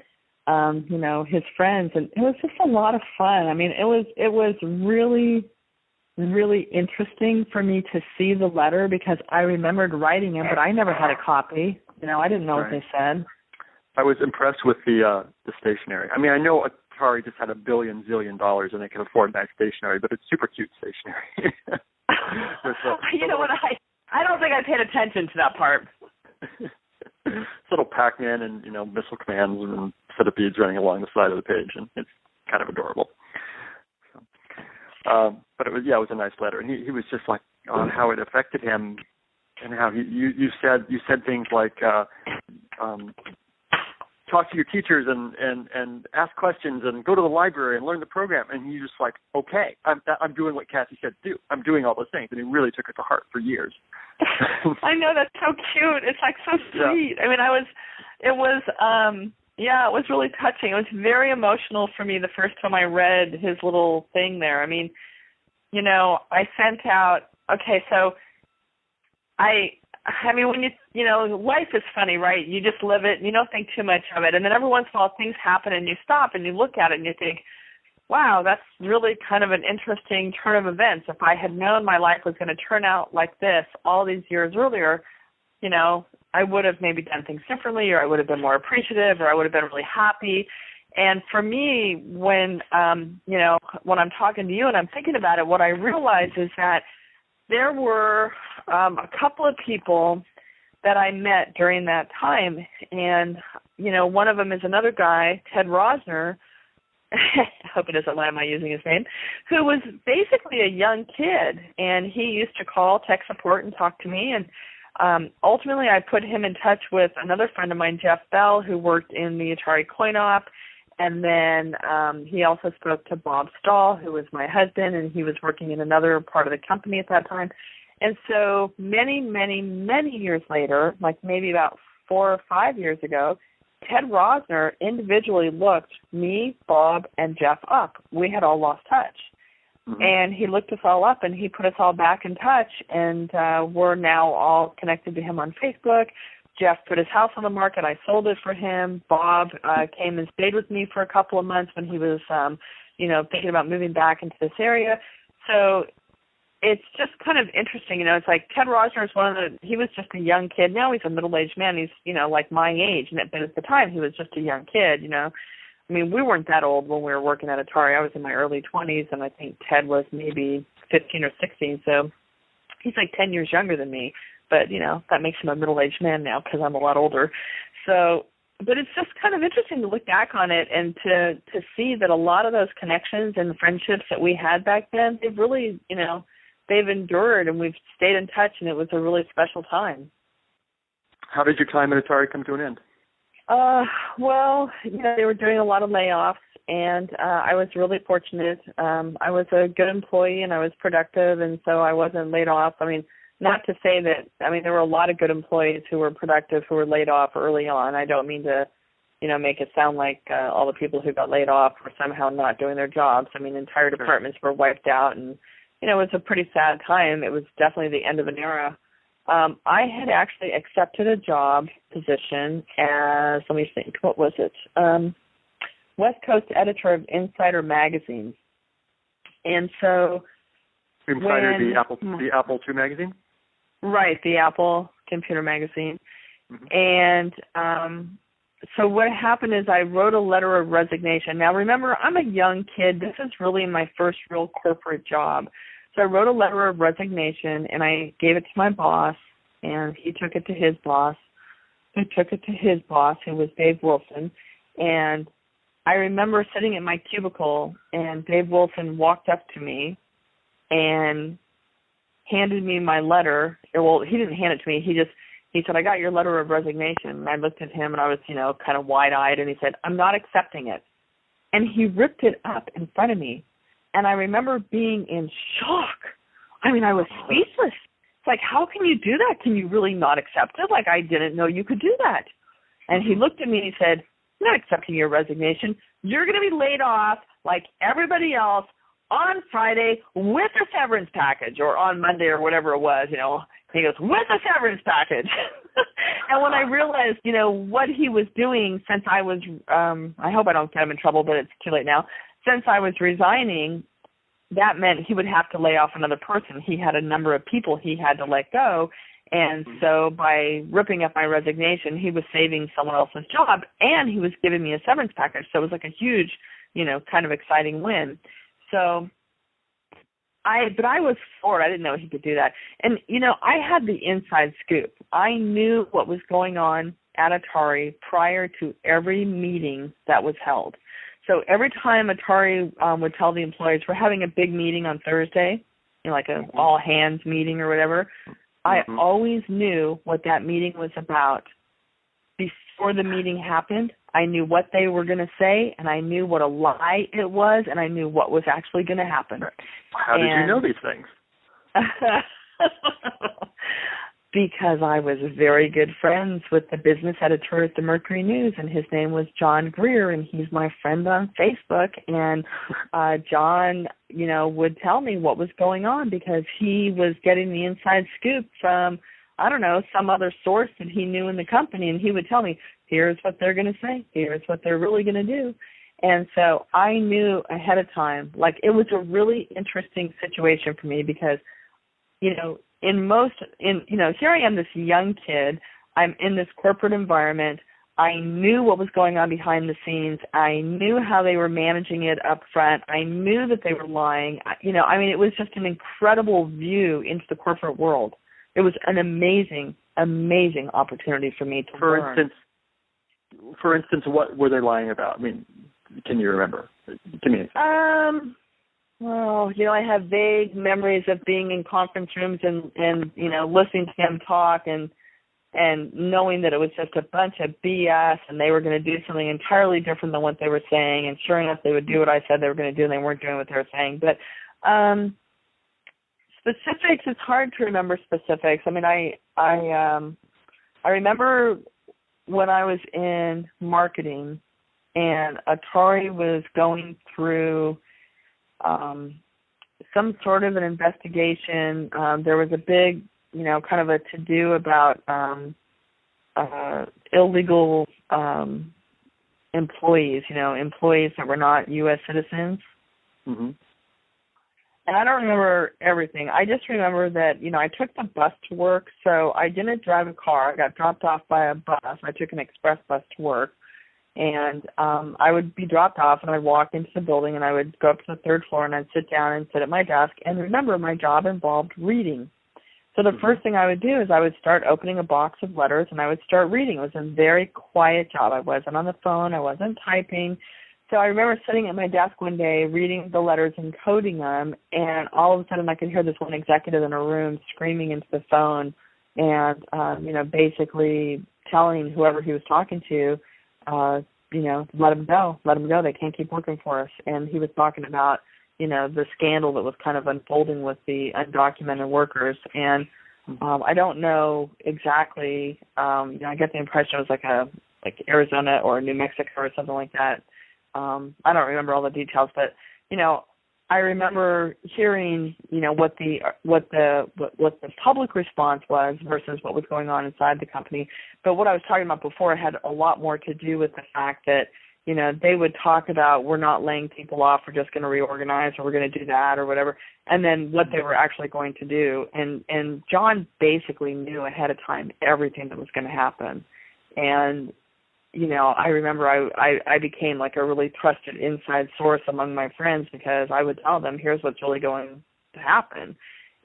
his friends. And it was just a lot of fun. I mean, it was really, really interesting for me to see the letter, because I remembered writing it, but I never had a copy. I didn't know what they said.
I was impressed with the stationery. I mean, I know Atari just had $1 billion and they can afford nice stationery, but it's super cute stationery.
You know what? I don't think I paid attention to that part.
Little Pac-Man and missile commands and set of beads running along the side of the page, and it's kind of adorable. So, but it was a nice letter, and he was just like on how it affected him, and how you said things like. Talk to your teachers and ask questions and go to the library and learn the program. And you just like, okay, I'm doing what Cassie said to do. I'm doing all those things. And he really took it to heart for years.
I know, that's so cute. It's like so sweet. Yeah. I mean, it was really touching. It was very emotional for me the first time I read his little thing there. I mean, I sent out, okay, so I mean, when life is funny, right? You just live it and you don't think too much of it. And then every once in a while things happen and you stop and you look at it and you think, wow, that's really kind of an interesting turn of events. If I had known my life was going to turn out like this all these years earlier, I would have maybe done things differently, or I would have been more appreciative, or I would have been really happy. And for me, when when I'm talking to you and I'm thinking about it, what I realize is that there were a couple of people that I met during that time, and, one of them is another guy, Ted Rosner, I hope he doesn't mind my using his name, who was basically a young kid, and he used to call tech support and talk to me, and ultimately I put him in touch with another friend of mine, Jeff Bell, who worked in the Atari coin-op. And then he also spoke to Bob Stahl, who was my husband, and he was working in another part of the company at that time. And so many, many, many years later, like maybe about 4 or 5 years ago, Ted Rosner individually looked me, Bob, and Jeff up. We had all lost touch. And he looked us all up, and he put us all back in touch, and we're now all connected to him on Facebook. Jeff put his house on the market. I sold it for him. Bob came and stayed with me for a couple of months when he was, thinking about moving back into this area. So it's just kind of interesting. It's like Ted Rosner is he was just a young kid. Now he's a middle-aged man. He's, like my age. But at the time, he was just a young kid, I mean, we weren't that old when we were working at Atari. I was in my early 20s, and I think Ted was maybe 15 or 16. So he's like 10 years younger than me. But, that makes him a middle-aged man now because I'm a lot older. So, but it's just kind of interesting to look back on it and to see that a lot of those connections and friendships that we had back then, they've really, they've endured, and we've stayed in touch, and it was a really special time.
How did your time at Atari come to an end?
Well, they were doing a lot of layoffs, and I was really fortunate. I was a good employee, and I was productive, and so I wasn't laid off. I mean, not to say that, there were a lot of good employees who were productive who were laid off early on. I don't mean to, make it sound like all the people who got laid off were somehow not doing their jobs. I mean, entire departments were wiped out, and, it was a pretty sad time. It was definitely the end of an era. I had actually accepted a job position as, let me think, what was it? West Coast editor of Insider magazine. And so
Insider, the Apple II magazine?
Right, the Apple Computer magazine.
Mm-hmm.
And so what happened is I wrote a letter of resignation. Now, remember, I'm a young kid. This is really my first real corporate job. So I wrote a letter of resignation, and I gave it to my boss, and he took it to his boss. I took it to his boss, who was Dave Wilson. And I remember sitting in my cubicle, and Dave Wilson walked up to me and handed me my letter. Well, he didn't hand it to me. He said, "I got your letter of resignation." And I looked at him, and I was, kind of wide-eyed, and he said, "I'm not accepting it." And he ripped it up in front of me. And I remember being in shock. I was speechless. It's like, how can you do that? Can you really not accept it? Like, I didn't know you could do that. And he looked at me and he said, "I'm not accepting your resignation. You're going to be laid off like everybody else on Friday with a severance package," or on Monday or whatever it was, He goes, "with a severance package." And when I realized, what he was doing, since I was, I hope I don't get him in trouble, but it's too late now. Since I was resigning, that meant he would have to lay off another person. He had a number of people he had to let go. And so by ripping up my resignation, he was saving someone else's job, and he was giving me a severance package. So it was like a huge, kind of exciting win. So I was floored. I didn't know he could do that. And, I had the inside scoop. I knew what was going on at Atari prior to every meeting that was held. So every time Atari would tell the employees, "We're having a big meeting on Thursday," like an all-hands meeting or whatever, I always knew what that meeting was about. Before the meeting happened, I knew what they were going to say, and I knew what a lie it was, and I knew what was actually going to happen.
How did you know these things?
Because I was very good friends with the business editor at the Mercury News, and his name was John Greer, and he's my friend on Facebook. And John, would tell me what was going on because he was getting the inside scoop from, I don't know, some other source that he knew in the company, and he would tell me, "Here's what they're going to say. Here's what they're really going to do." And so I knew ahead of time. Like, it was a really interesting situation for me because, here I am, this young kid. I'm in this corporate environment. I knew what was going on behind the scenes. I knew how they were managing it up front. I knew that they were lying. It was just an incredible view into the corporate world. It was an amazing, amazing opportunity for me to learn.
For instance, what were they lying about? Can you remember? Give me an
Well, I have vague memories of being in conference rooms and listening to them talk and knowing that it was just a bunch of BS and they were going to do something entirely different than what they were saying. And sure enough, they would do what I said they were going to do, and they weren't doing what they were saying. But specifics, it's hard to remember specifics. I remember when I was in marketing and Atari was going through some sort of an investigation. There was a big, kind of a to-do about illegal employees, employees that were not U.S. citizens.
Mm-hmm.
And I don't remember everything. I just remember that, I took the bus to work, so I didn't drive a car. I got dropped off by a bus. I took an express bus to work. And I would be dropped off, and I'd walk into the building, and I would go up to the third floor, and I'd sit down and sit at my desk. And remember, my job involved reading. So the first thing I would do is I would start opening a box of letters, and I would start reading. It was a very quiet job. I wasn't on the phone. I wasn't typing. So I remember sitting at my desk one day reading the letters and coding them, and all of a sudden I could hear this one executive in a room screaming into the phone and, basically telling whoever he was talking to let them go. They can't keep working for us. And he was talking about, the scandal that was kind of unfolding with the undocumented workers. And I don't know exactly. I get the impression it was like Arizona or New Mexico or something like that. I don't remember all the details, but I remember hearing what the public response was versus what was going on inside the company. But what I was talking about before had a lot more to do with the fact that they would talk about, we're not laying people off, we're just going to reorganize, or we're going to do that or whatever, and then what they were actually going to do. And John basically knew ahead of time everything that was going to happen. And I remember I became like a really trusted inside source among my friends, because I would tell them, here's what's really going to happen.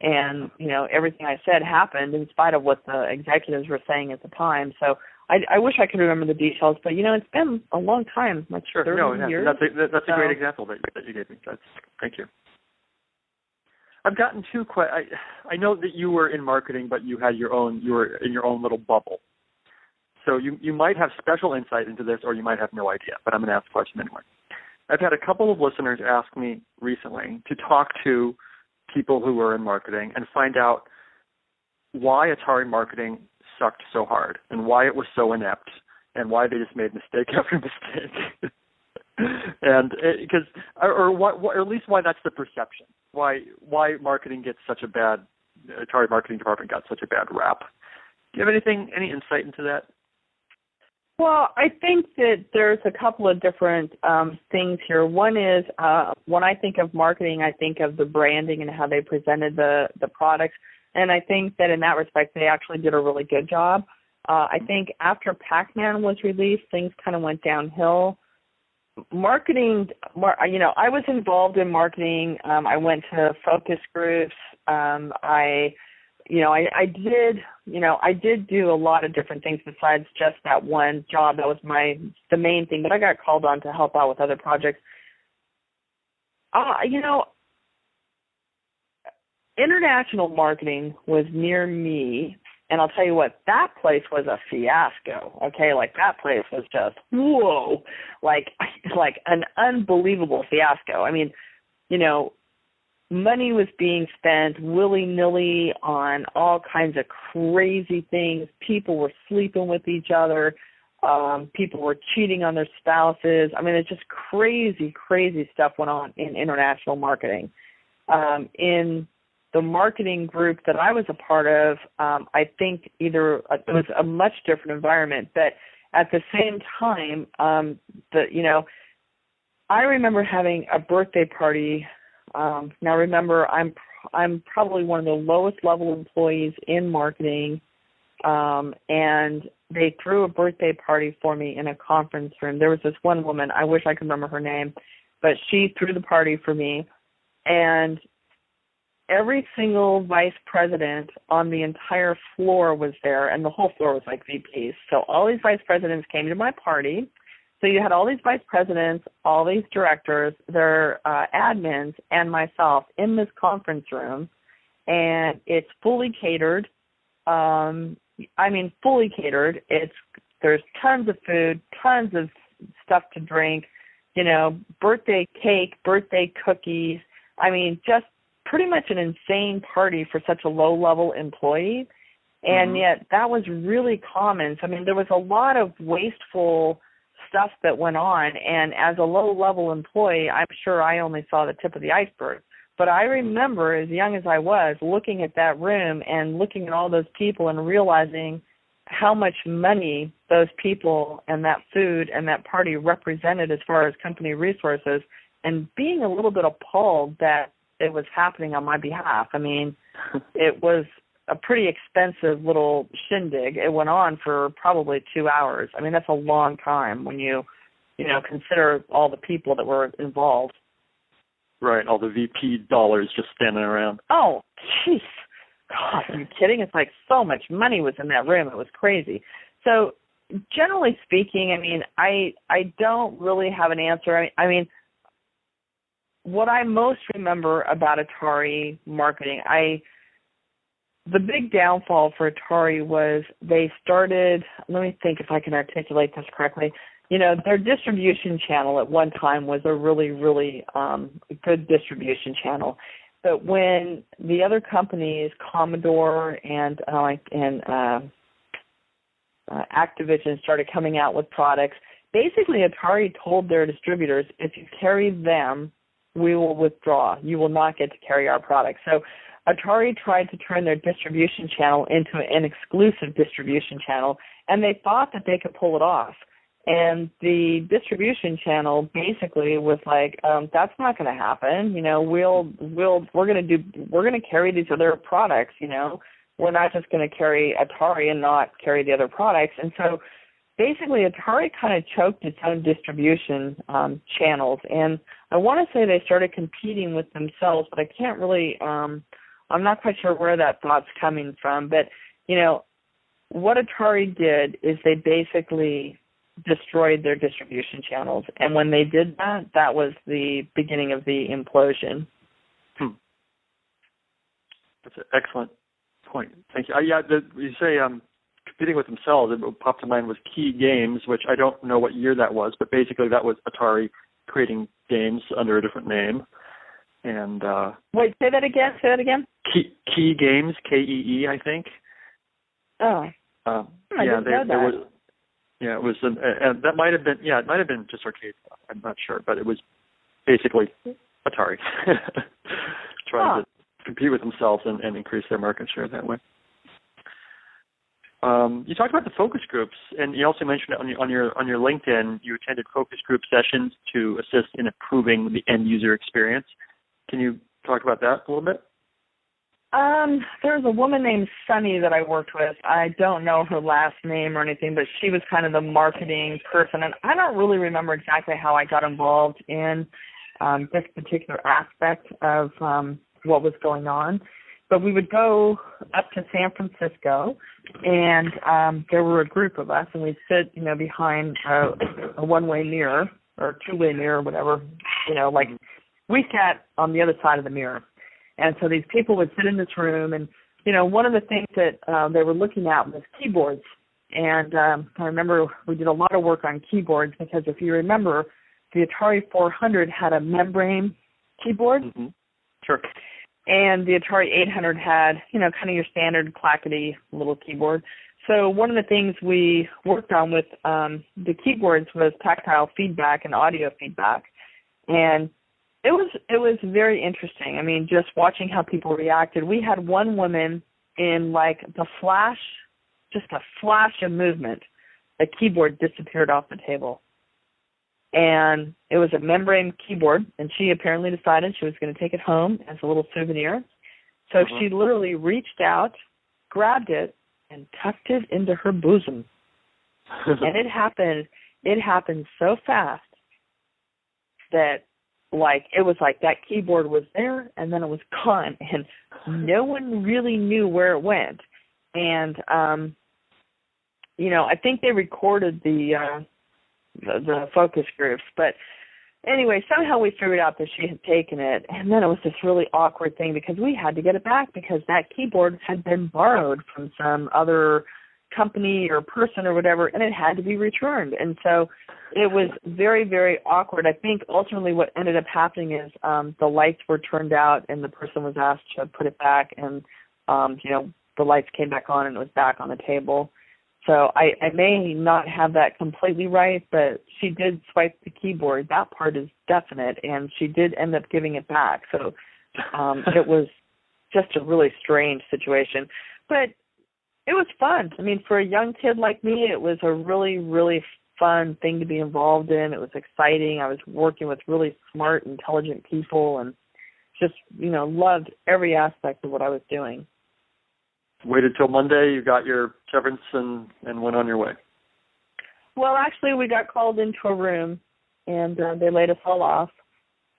And, everything I said happened in spite of what the executives were saying at the time. So I wish I could remember the details, but, it's been a long time, like 30 years.
That's a great example that you gave me. Thank you. I've gotten two questions. I know that you were in marketing, but you were in your own little bubble. So you might have special insight into this, or you might have no idea, but I'm going to ask the question anyway. I've had a couple of listeners ask me recently to talk to people who were in marketing and find out why Atari marketing sucked so hard and why it was so inept and why they just made mistake after mistake. And because, or at least why that's the perception, why marketing gets such a bad, Atari marketing department got such a bad rap. Do you have any insight into that?
Well, I think that there's a couple of different things here. One is when I think of marketing, I think of the branding and how they presented the products. And I think that in that respect, they actually did a really good job. I think after Pac-Man was released, things kind of went downhill. Marketing, I was involved in marketing. I went to focus groups. I did do a lot of different things besides just that one job. That was the main thing, but I got called on to help out with other projects. International marketing was near me, and I'll tell you what, that place was a fiasco. Okay, like that place was just whoa, like an unbelievable fiasco. I mean, money was being spent willy-nilly on all kinds of crazy things. People were sleeping with each other. People were cheating on their spouses. I mean, it's just crazy, crazy stuff went on in international marketing. In the marketing group that I was a part of, I think it was a much different environment. But at the same time, I remember having a birthday party. Now remember, I'm probably one of the lowest level employees in marketing, and they threw a birthday party for me in a conference room. There was this one woman, I wish I could remember her name, but she threw the party for me, and every single vice president on the entire floor was there, and the whole floor was like VPs. So all these vice presidents came to my party. So you had all these vice presidents, all these directors, their admins, and myself in this conference room, and it's fully catered. Fully catered. There's tons of food, tons of stuff to drink, birthday cake, birthday cookies. I mean, just pretty much an insane party for such a low-level employee, and yet that was really common. So, I mean, there was a lot of wasteful stuff that went on, and as a low-level employee, I'm sure I only saw the tip of the iceberg. But I remember, as young as I was, looking at that room and looking at all those people and realizing how much money those people and that food and that party represented as far as company resources, and being a little bit appalled that it was happening on my behalf. I mean, it was a pretty expensive little shindig. It went on for probably 2 hours. I mean, that's a long time when you consider all the people that were involved.
Right, all the VP dollars just standing around.
Oh, jeez. God, are you kidding? It's like so much money was in that room. It was crazy. So generally speaking, I mean, I don't really have an answer. I mean, what I most remember about Atari marketing, the big downfall for Atari was they started, let me think if I can articulate this correctly, their distribution channel at one time was a really, really good distribution channel. But when the other companies, Commodore and Activision, started coming out with products, basically Atari told their distributors, if you carry them, we will withdraw. You will not get to carry our products. So Atari tried to turn their distribution channel into an exclusive distribution channel, and they thought that they could pull it off. And the distribution channel basically was like, that's not going to happen. We're going to carry these other products. We're not just going to carry Atari and not carry the other products. And so basically Atari kind of choked its own distribution channels. And I want to say they started competing with themselves, but I can't really, I'm not quite sure where that thought's coming from. But, what Atari did is they basically destroyed their distribution channels. And when they did that, that was the beginning of the implosion.
That's an excellent point. Thank you. You say competing with themselves, it popped to mind was Key Games, which I don't know what year that was, but basically that was Atari creating games under a different name. And
wait, say that again.
Key Games, Kee, I think.
Oh. I didn't know that.
It was, and that might have been, it might have been just arcade stuff. I'm not sure, but it was basically Atari trying to compete with themselves and increase their market share that way. You talked about the focus groups, and you also mentioned on your LinkedIn you attended focus group sessions to assist in improving the end user experience. Can you talk about that a little bit?
There's a woman named Sunny that I worked with. I don't know her last name or anything, but she was kind of the marketing person, and I don't really remember exactly how I got involved in this particular aspect of what was going on. But we would go up to San Francisco, and there were a group of us, and we'd sit, behind a one-way mirror or two-way mirror, whatever, like we sat on the other side of the mirror. And so these people would sit in this room, and, one of the things that they were looking at was keyboards. And I remember we did a lot of work on keyboards because if you remember, the Atari 400 had a membrane keyboard.
Mm-hmm. Sure.
And the Atari 800 had, kind of your standard clackety little keyboard. So one of the things we worked on with the keyboards was tactile feedback and audio feedback. And it was very interesting. I mean, just watching how people reacted. We had one woman in like a flash of movement, a keyboard disappeared off the table. And it was a membrane keyboard, and she apparently decided she was going to take it home as a little souvenir. So she literally reached out, grabbed it, and tucked it into her bosom. And it happened so fast that it was like that keyboard was there and then it was gone, and no one really knew where it went. And I think they recorded the focus groups, but anyway, somehow we figured out that she had taken it, and then it was this really awkward thing because we had to get it back because that keyboard had been borrowed from some other company or person or whatever, and it had to be returned. And so it was very, very awkward. I think ultimately what ended up happening is the lights were turned out and the person was asked to put it back, and the lights came back on and it was back on the table. So I may not have that completely right, but she did swipe the keyboard. That part is definite, and she did end up giving it back. So it was just a really strange situation. But it was fun. I mean, for a young kid like me, it was a really, really fun thing to be involved in. It was exciting. I was working with really smart, intelligent people, and just, loved every aspect of what I was doing.
Waited till Monday, you got your severance and went on your way.
Well, actually, we got called into a room, and they laid us all off.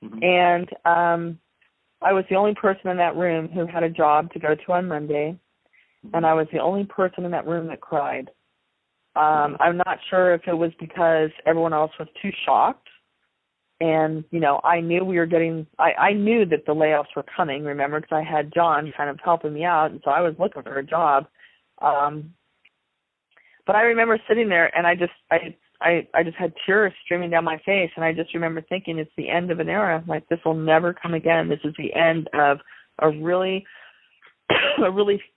Mm-hmm. And I was the only person in that room who had a job to go to on Monday, and I was the only person in that room that cried. I'm not sure if it was because everyone else was too shocked And, you know, I knew I knew that the layoffs were coming, remember, because I had John kind of helping me out, and so I was looking for a job. But I remember sitting there, and I just had tears streaming down my face, and I just remember thinking, it's the end of an era. Like, this will never come again. This is the end of a really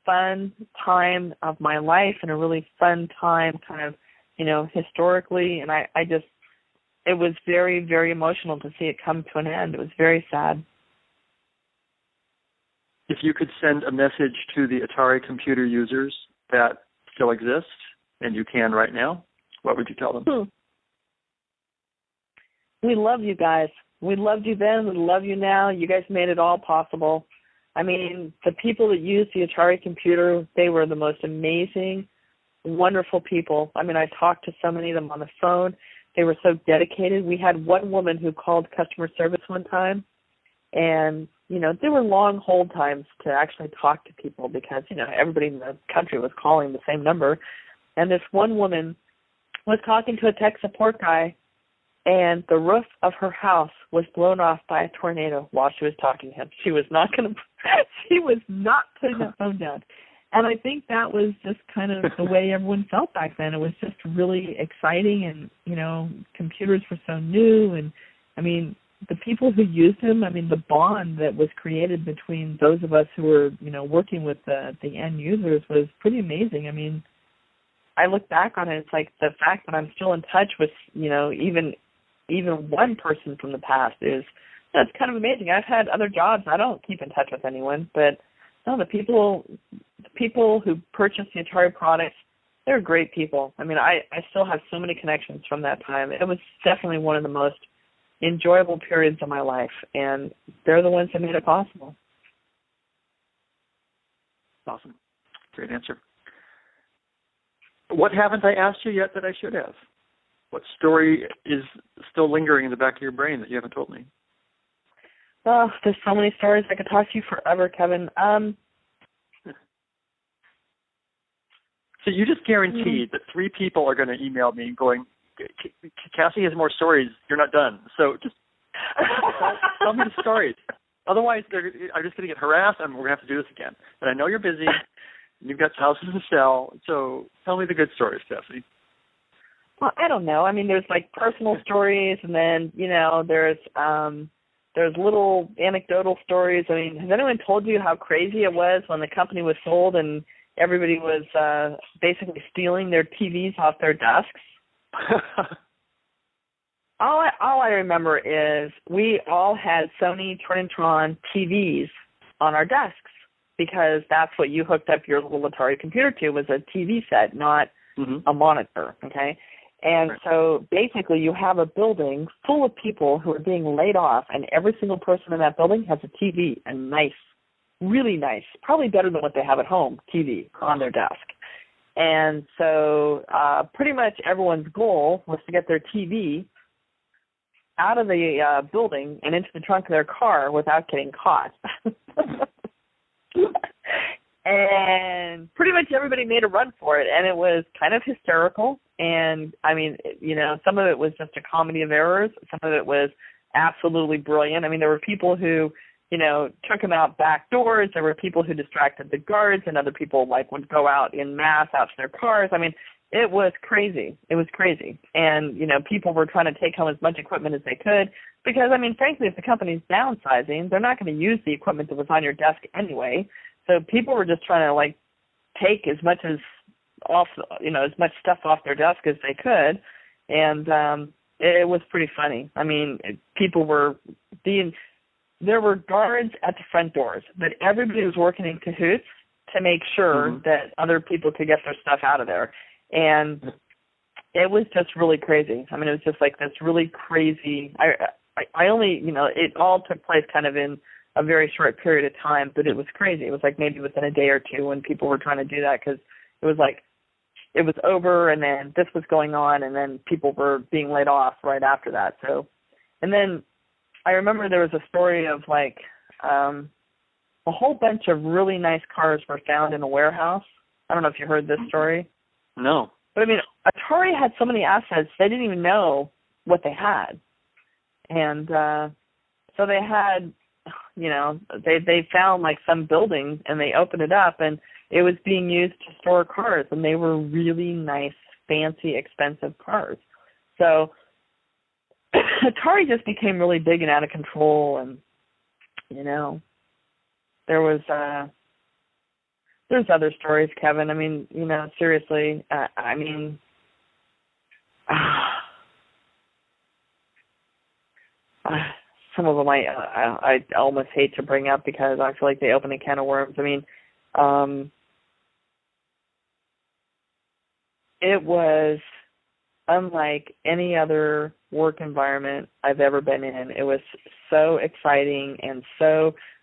fun time of my life, and a really fun time kind of, you know, historically. And it was very, very emotional to see it come to an end. It was very sad.
If you could send a message to the Atari computer users that still exist, and you can right now, what would you tell them?
We love you guys. We loved you then. We love you now. You guys made it all possible. I mean, the people that used the Atari computer, they were the most amazing, wonderful people. I mean, I talked to so many of them on the phone. They were so dedicated. We had one woman who called customer service one time, and, you know, there were long hold times to actually talk to people because, you know, everybody in the country was calling the same number. And this one woman was talking to a tech support guy, and the roof of her house was blown off by a tornado while she was talking to him. She was not putting that phone down. And I think that was just kind of the way everyone felt back then. It was just really exciting, and, you know, computers were so new. And, I mean, the people who used them, I mean, the bond that was created between those of us who were, you know, working with the end users was pretty amazing. I mean, I look back on it, it's like the fact that I'm still in touch with, you know, even one person from the past that's kind of amazing. I've had other jobs. I don't keep in touch with anyone, but no, the people who purchased the Atari products, they're great people. I mean, I still have so many connections from that time. It was definitely one of the most enjoyable periods of my life, and they're the ones that made it possible.
Awesome. Great answer. What haven't I asked you yet that I should have? What story is still lingering in the back of your brain that you haven't told me?
Oh, there's so many stories. I could talk to you forever, Kevin.
So you just guaranteed that 3 people are going to email me going, Cassie has more stories. You're not done. So just tell me the stories. Otherwise, I'm just going to get harassed, and we're going to have to do this again. And I know you're busy. You've got houses to sell, so tell me the good stories, Cassie.
Well, I don't know. I mean, there's like personal stories, and then, you know, there's little anecdotal stories. I mean, has anyone told you how crazy it was when the company was sold and everybody was basically stealing their TVs off their desks? All I remember is we all had Sony Trinitron TVs on our desks, because that's what you hooked up your little Atari computer to, was a TV set, not a monitor, okay? And so basically you have a building full of people who are being laid off, and every single person in that building has a TV, a nice, really nice, probably better than what they have at home, TV on their desk. And so pretty much everyone's goal was to get their TV out of the building and into the trunk of their car without getting caught. And pretty much everybody made a run for it, and it was kind of hysterical. And, I mean, you know, some of it was just a comedy of errors. Some of it was absolutely brilliant. I mean, there were people who, you know, took them out back doors. There were people who distracted the guards, and other people, like, would go out in mass out to their cars. I mean, it was crazy. It was crazy. And, you know, people were trying to take home as much equipment as they could because, I mean, frankly, if the company's downsizing, they're not going to use the equipment that was on your desk anyway. So people were just trying to, like, take as much as much stuff off their desk as they could. And it was pretty funny. I mean, there were guards at the front doors, but everybody was working in cahoots to make sure that other people could get their stuff out of there. And it was just really crazy. I mean, it was just like this really crazy. I only, you know, it all took place kind of in a very short period of time, but it was crazy. It was like maybe within a day or two when people were trying to do that, because it was like it was over and then this was going on and then people were being laid off right after that. So, and then I remember there was a story of like a whole bunch of really nice cars were found in a warehouse. I don't know if you heard this story.
No.
But I mean, Atari had so many assets, they didn't even know what they had. And so they had, they found like some building and they opened it up and it was being used to store cars, and they were really nice, fancy, expensive cars. So Atari just became really big and out of control, and there's other stories, Kevin. I mean, seriously, some of them I almost hate to bring up because I feel like they open a can of worms. I mean, it was unlike any other work environment I've ever been in. It was so exciting and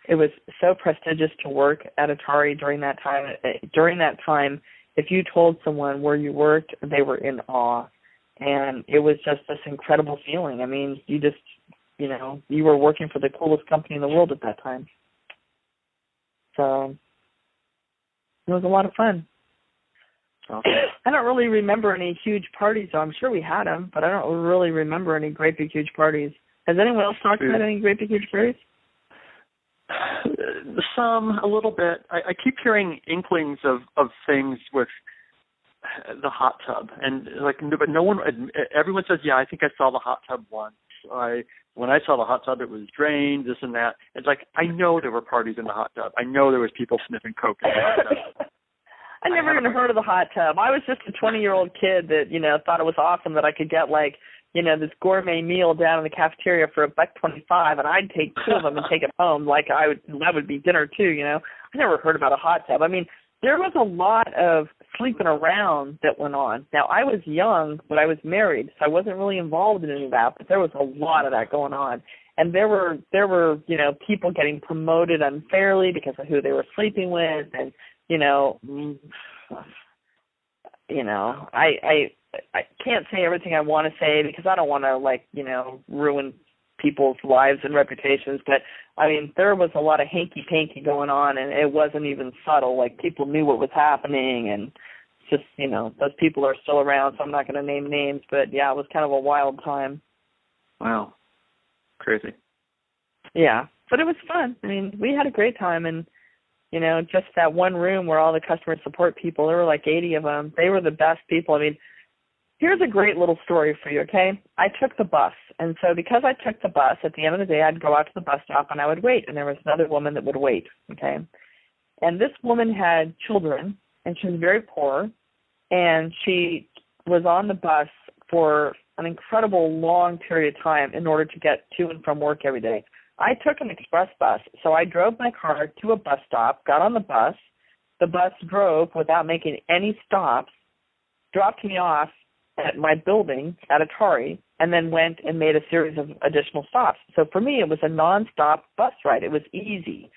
it was so prestigious to work at Atari during that time. During that time, if you told someone where you worked, they were in awe. And it was just this incredible feeling. I mean, you just, you were working for the coolest company in the world at that time. So it was a lot of fun.
Okay.
I don't really remember any huge parties, though. I'm sure we had them, but I don't really remember any great big huge parties. Has anyone else talked about any great big huge parties?
Some, a little bit. I keep hearing inklings of things with the hot tub, and but no one. Everyone says, "Yeah, I think I saw the hot tub once." When I saw the hot tub, it was drained, this and that. It's like I know there were parties in the hot tub. I know there was people sniffing coke in the hot tub.
I never even heard of the hot tub. I was just a 20-year-old kid that thought it was awesome that I could get this gourmet meal down in the cafeteria for $1.25, and I'd take two of them and take it home. That would be dinner too. I never heard about a hot tub. I mean, there was a lot of sleeping around that went on. Now, I was young, but I was married, so I wasn't really involved in any of that, but there was a lot of that going on. And there were people getting promoted unfairly because of who they were sleeping with, and I can't say everything I want to say because I don't want to ruin people's lives and reputations, but I mean there was a lot of hanky-panky going on, and it wasn't even subtle. Like, people knew what was happening, and just those people are still around, so I'm not going to name names, but yeah, it was kind of a wild time.
Wow, crazy.
Yeah, but it was fun. I mean, we had a great time, and just that one room where all the customer support people, there were like 80 of them. They were the best people. I mean, here's a great little story for you, okay? I took the bus, and so because I took the bus, at the end of the day, I'd go out to the bus stop and I would wait, and there was another woman that would wait, okay? And this woman had children, and she was very poor, and she was on the bus for an incredible long period of time in order to get to and from work every day. I took an express bus, so I drove my car to a bus stop, got on the bus drove without making any stops, dropped me off at my building at Atari, and then went and made a series of additional stops. So for me, it was a nonstop bus ride. It was easy,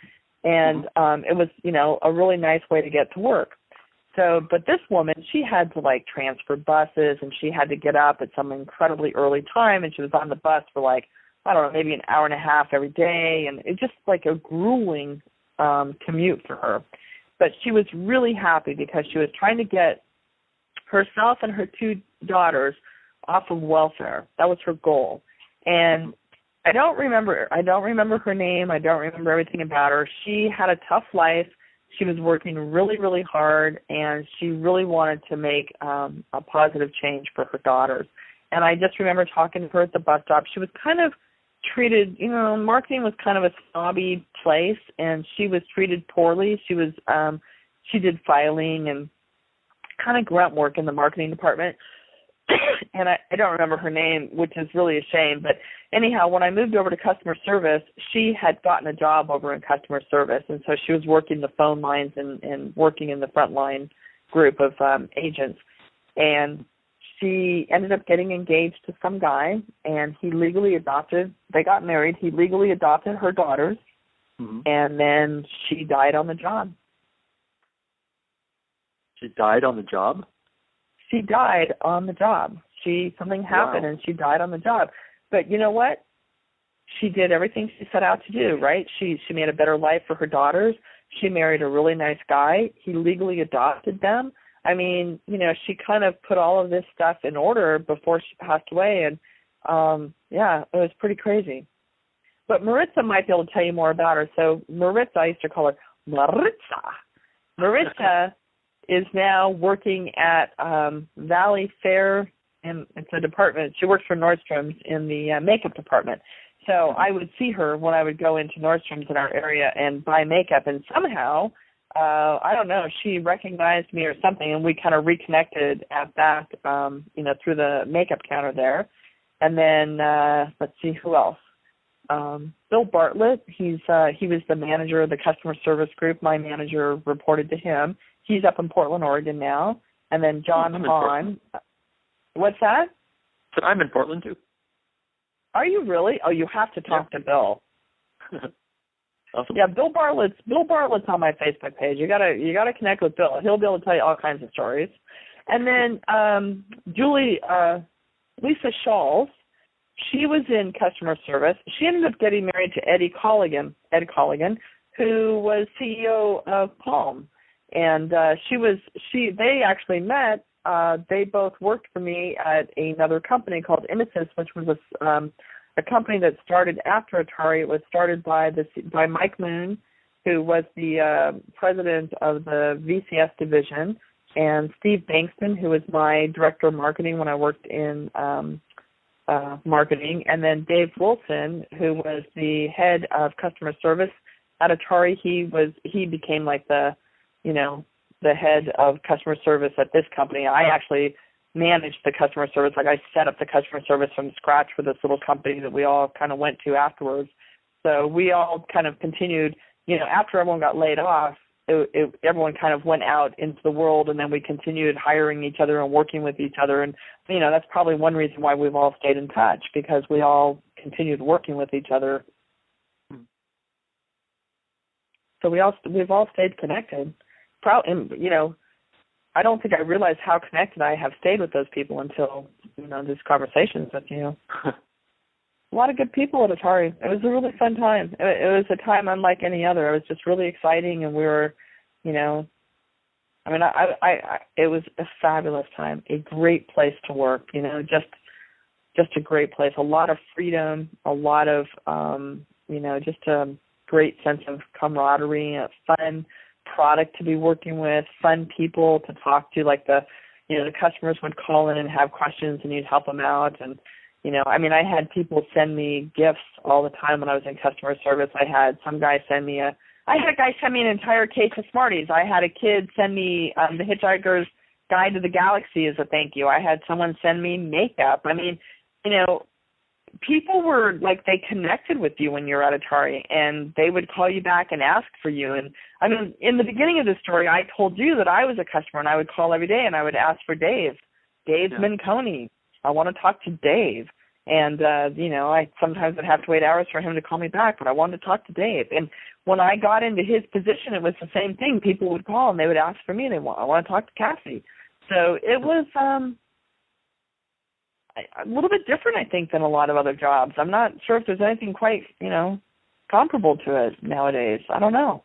and it was, a really nice way to get to work. So, but this woman, she had to transfer buses, and she had to get up at some incredibly early time, and she was on the bus for I don't know, maybe an hour and a half every day, and it's just a grueling commute for her. But she was really happy because she was trying to get herself and her two daughters off of welfare. That was her goal. And I don't remember her name. I don't remember everything about her. She had a tough life. She was working really, really hard, and she really wanted to make a positive change for her daughters. And I just remember talking to her at the bus stop. She was kind of treated, marketing was kind of a snobby place, and she was treated poorly. She was, she did filing and kind of grunt work in the marketing department. And I don't remember her name, which is really a shame. But anyhow, when I moved over to customer service, she had gotten a job over in customer service. And so she was working the phone lines and working in the frontline group of agents. And she ended up getting engaged to some guy, and they got married. He legally adopted her daughters, and then she died on the job.
She died on the job?
She died on the job. Something happened, and she died on the job. But you know what? She did everything she set out to do, right? She made a better life for her daughters. She married a really nice guy. He legally adopted them. I mean, she kind of put all of this stuff in order before she passed away. And Yeah, it was pretty crazy. But Maritza might be able to tell you more about her. So Maritza, I used to call her Maritza. Maritza is now working at Valley Fair, and it's a department. She works for Nordstrom's in the makeup department. So I would see her when I would go into Nordstrom's in our area and buy makeup, and somehow, I don't know, she recognized me or something, and we kind of reconnected at that, through the makeup counter there. And then, let's see, who else? Bill Bartlett, he was the manager of the customer service group. My manager reported to him. He's up in Portland, Oregon now. And then John Hahn. What's that?
So I'm in Portland too.
Are you really? Oh, you have to talk to Bill.
Awesome.
Yeah, Bill Bartlett's on my Facebook page. You gotta connect with Bill. He'll be able to tell you all kinds of stories. And then Lisa Shawls, she was in customer service. She ended up getting married to Ed Colligan, who was CEO of Palm. And they actually met. They both worked for me at another company called Imasis, which was a company that started after Atari. It was started by Mike Moon, who was the president of the VCS division, and Steve Bankston, who was my director of marketing when I worked in marketing, and then Dave Wilson, who was the head of customer service at Atari. He became like the head of customer service at this company. I actually managed the customer service. Like, I set up the customer service from scratch for this little company that we all kind of went to afterwards. So we all kind of continued, after everyone got laid off, everyone kind of went out into the world, and then we continued hiring each other and working with each other. And, that's probably one reason why we've all stayed in touch, because we all continued working with each other. So we've all stayed connected. I don't think I realized how connected I have stayed with those people until, these conversations with you. A lot of good people at Atari. It was a really fun time. It was a time unlike any other. It was just really exciting, and we were, it was a fabulous time, a great place to work, just a great place, a lot of freedom, a lot of, just a great sense of camaraderie, a fun product to be working with, fun people to talk to, like the customers would call in and have questions, and you'd help them out. And, I had people send me gifts all the time when I was in customer service. I had a guy send me an entire case of Smarties. I had a kid send me the Hitchhiker's Guide to the Galaxy as a thank you. I had someone send me makeup. People were like, they connected with you when you're at Atari, and they would call you back and ask for you. And in the beginning of the story, I told you that I was a customer, and I would call every day, and I would ask for Dave Minconi. I want to talk to Dave. And, I sometimes would have to wait hours for him to call me back, but I wanted to talk to Dave. And when I got into his position, it was the same thing. People would call, and they would ask for me. I want to talk to Cassie. So it was a little bit different, I think, than a lot of other jobs. I'm not sure if there's anything quite, comparable to it nowadays. I don't know.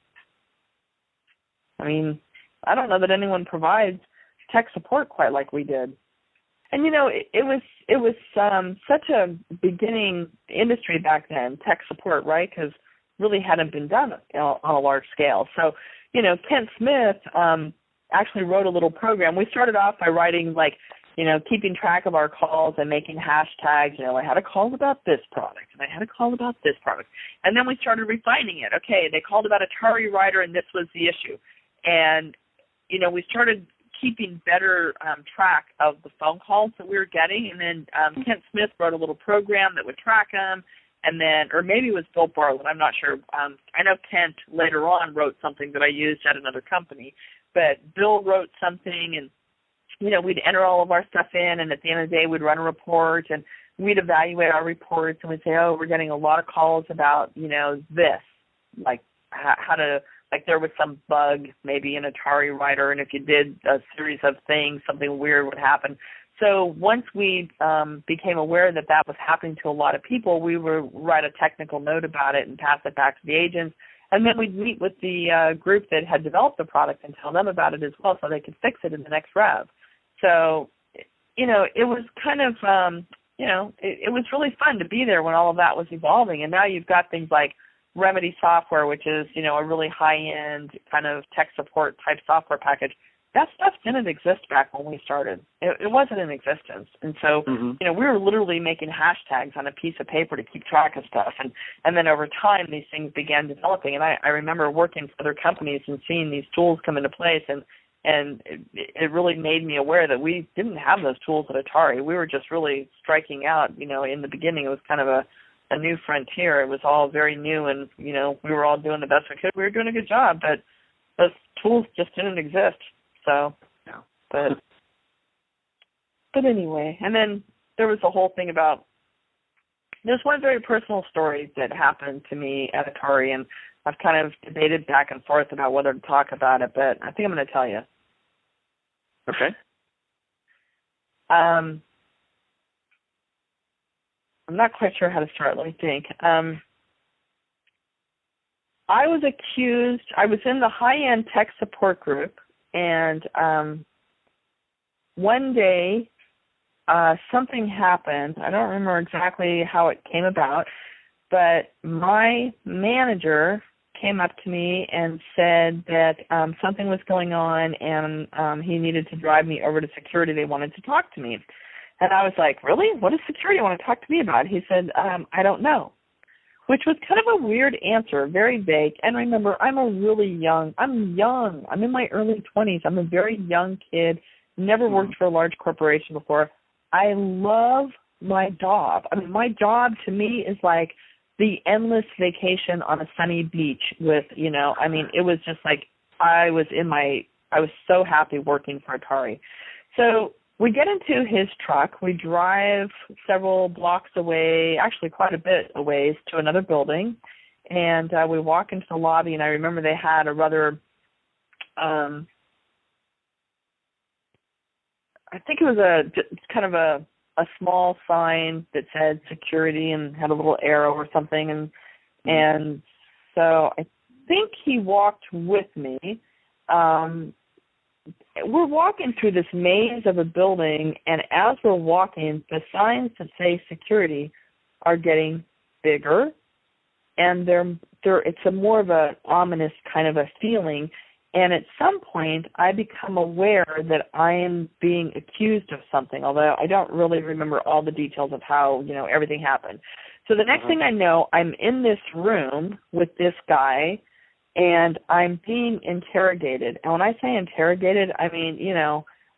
I don't know that anyone provides tech support quite like we did. And, it was such a beginning industry back then, tech support, right? Because really hadn't been done on a large scale. So, Kent Smith actually wrote a little program. We started off by writing, keeping track of our calls and making hashtags. I had a call about this product, and I had a call about this product. And then we started refining it. Okay, they called about Atari Writer, and this was the issue. And, we started keeping better track of the phone calls that we were getting. And then Kent Smith wrote a little program that would track them. And then, or maybe it was Bill Bartlett, I'm not sure. I know Kent later on wrote something that I used at another company. But Bill wrote something, and we'd enter all of our stuff in, and at the end of the day, we'd run a report, and we'd evaluate our reports, and we'd say, we're getting a lot of calls about, this, like how to, like there was some bug maybe in Atari Writer, and if you did a series of things, something weird would happen. So once we became aware that that was happening to a lot of people, we would write a technical note about it and pass it back to the agents. And then we'd meet with the group that had developed the product and tell them about it as well so they could fix it in the next rev. So, it was kind of it was really fun to be there when all of that was evolving. And now you've got things like Remedy software, which is, a really high-end kind of tech support type software package. That stuff didn't exist back when we started. It wasn't in existence. And so, we were literally making hashtags on a piece of paper to keep track of stuff. And then over time, these things began developing. And I remember working for other companies and seeing these tools come into place. And it really made me aware that we didn't have those tools at Atari. We were just really striking out. In the beginning, it was kind of a new frontier. It was all very new, and, we were all doing the best we could. We were doing a good job, but those tools just didn't exist. So, but anyway, and then there was the whole thing about, there's one very personal story that happened to me at Atari, and I've kind of debated back and forth about whether to talk about it, but I think I'm going to tell you.
Okay.
I'm not quite sure how to start. Let me think. I was in the high-end tech support group, and one day something happened. I don't remember exactly how it came about, but my manager came up to me and said that something was going on, and he needed to drive me over to security. They wanted to talk to me. And I was like, really? What does security want to talk to me about? He said, I don't know, which was kind of a weird answer, very vague. And remember, I'm young. I'm in my early 20s. I'm a very young kid, never worked for a large corporation before. I love my job. I mean, my job to me is like the endless vacation on a sunny beach with, it was just like I was so happy working for Atari. So we get into his truck. We drive several blocks away, actually quite a bit a ways, to another building, and we walk into the lobby, and I remember they had a rather, I think it was kind of a small sign that said security and had a little arrow or something, and so I think he walked with me. We're walking through this maze of a building, and as we're walking, the signs that say security are getting bigger, and it's a more of a ominous kind of a feeling. And at some point, I become aware that I am being accused of something, although I don't really remember all the details of how, everything happened. So the next thing I know, I'm in this room with this guy, and I'm being interrogated. And when I say interrogated, I mean,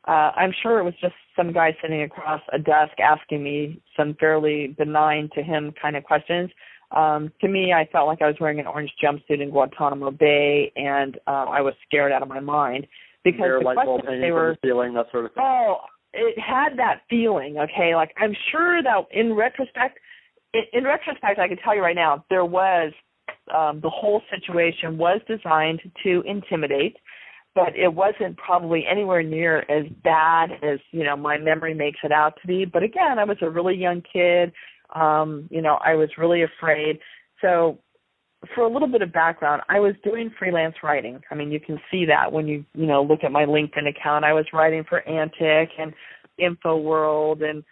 I'm sure it was just some guy sitting across a desk asking me some fairly benign to him kind of questions. To me, I felt like I was wearing an orange jumpsuit in Guantanamo Bay, and I was scared out of my mind because the questions they were
feeling that sort of thing.
Oh, it had that feeling. Okay, like I'm sure that in retrospect, I can tell you right now, there was the whole situation was designed to intimidate, but it wasn't probably anywhere near as bad as my memory makes it out to be. But again, I was a really young kid. I was really afraid. So for a little bit of background, I was doing freelance writing. I mean, you can see that when you look at my LinkedIn account. I was writing for Antic and InfoWorld, and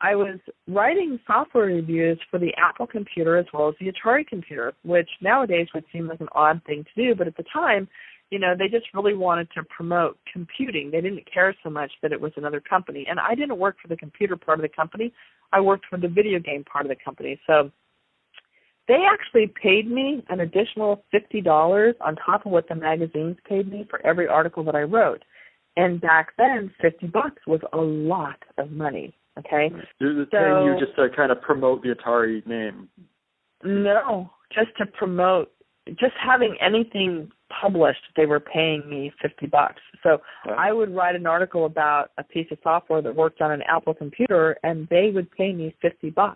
I was writing software reviews for the Apple computer as well as the Atari computer, which nowadays would seem like an odd thing to do, but at the time, they just really wanted to promote computing. They didn't care so much that it was another company. And I didn't work for the computer part of the company. I worked for the video game part of the company. So they actually paid me an additional $50 on top of what the magazines paid me for every article that I wrote. And back then, $50 was a lot of money. Okay?
They're paying you just to kind of promote the Atari name.
No, just to promote, just having anything published, they were paying me $50. So I would write an article about a piece of software that worked on an Apple computer, and they would pay me $50.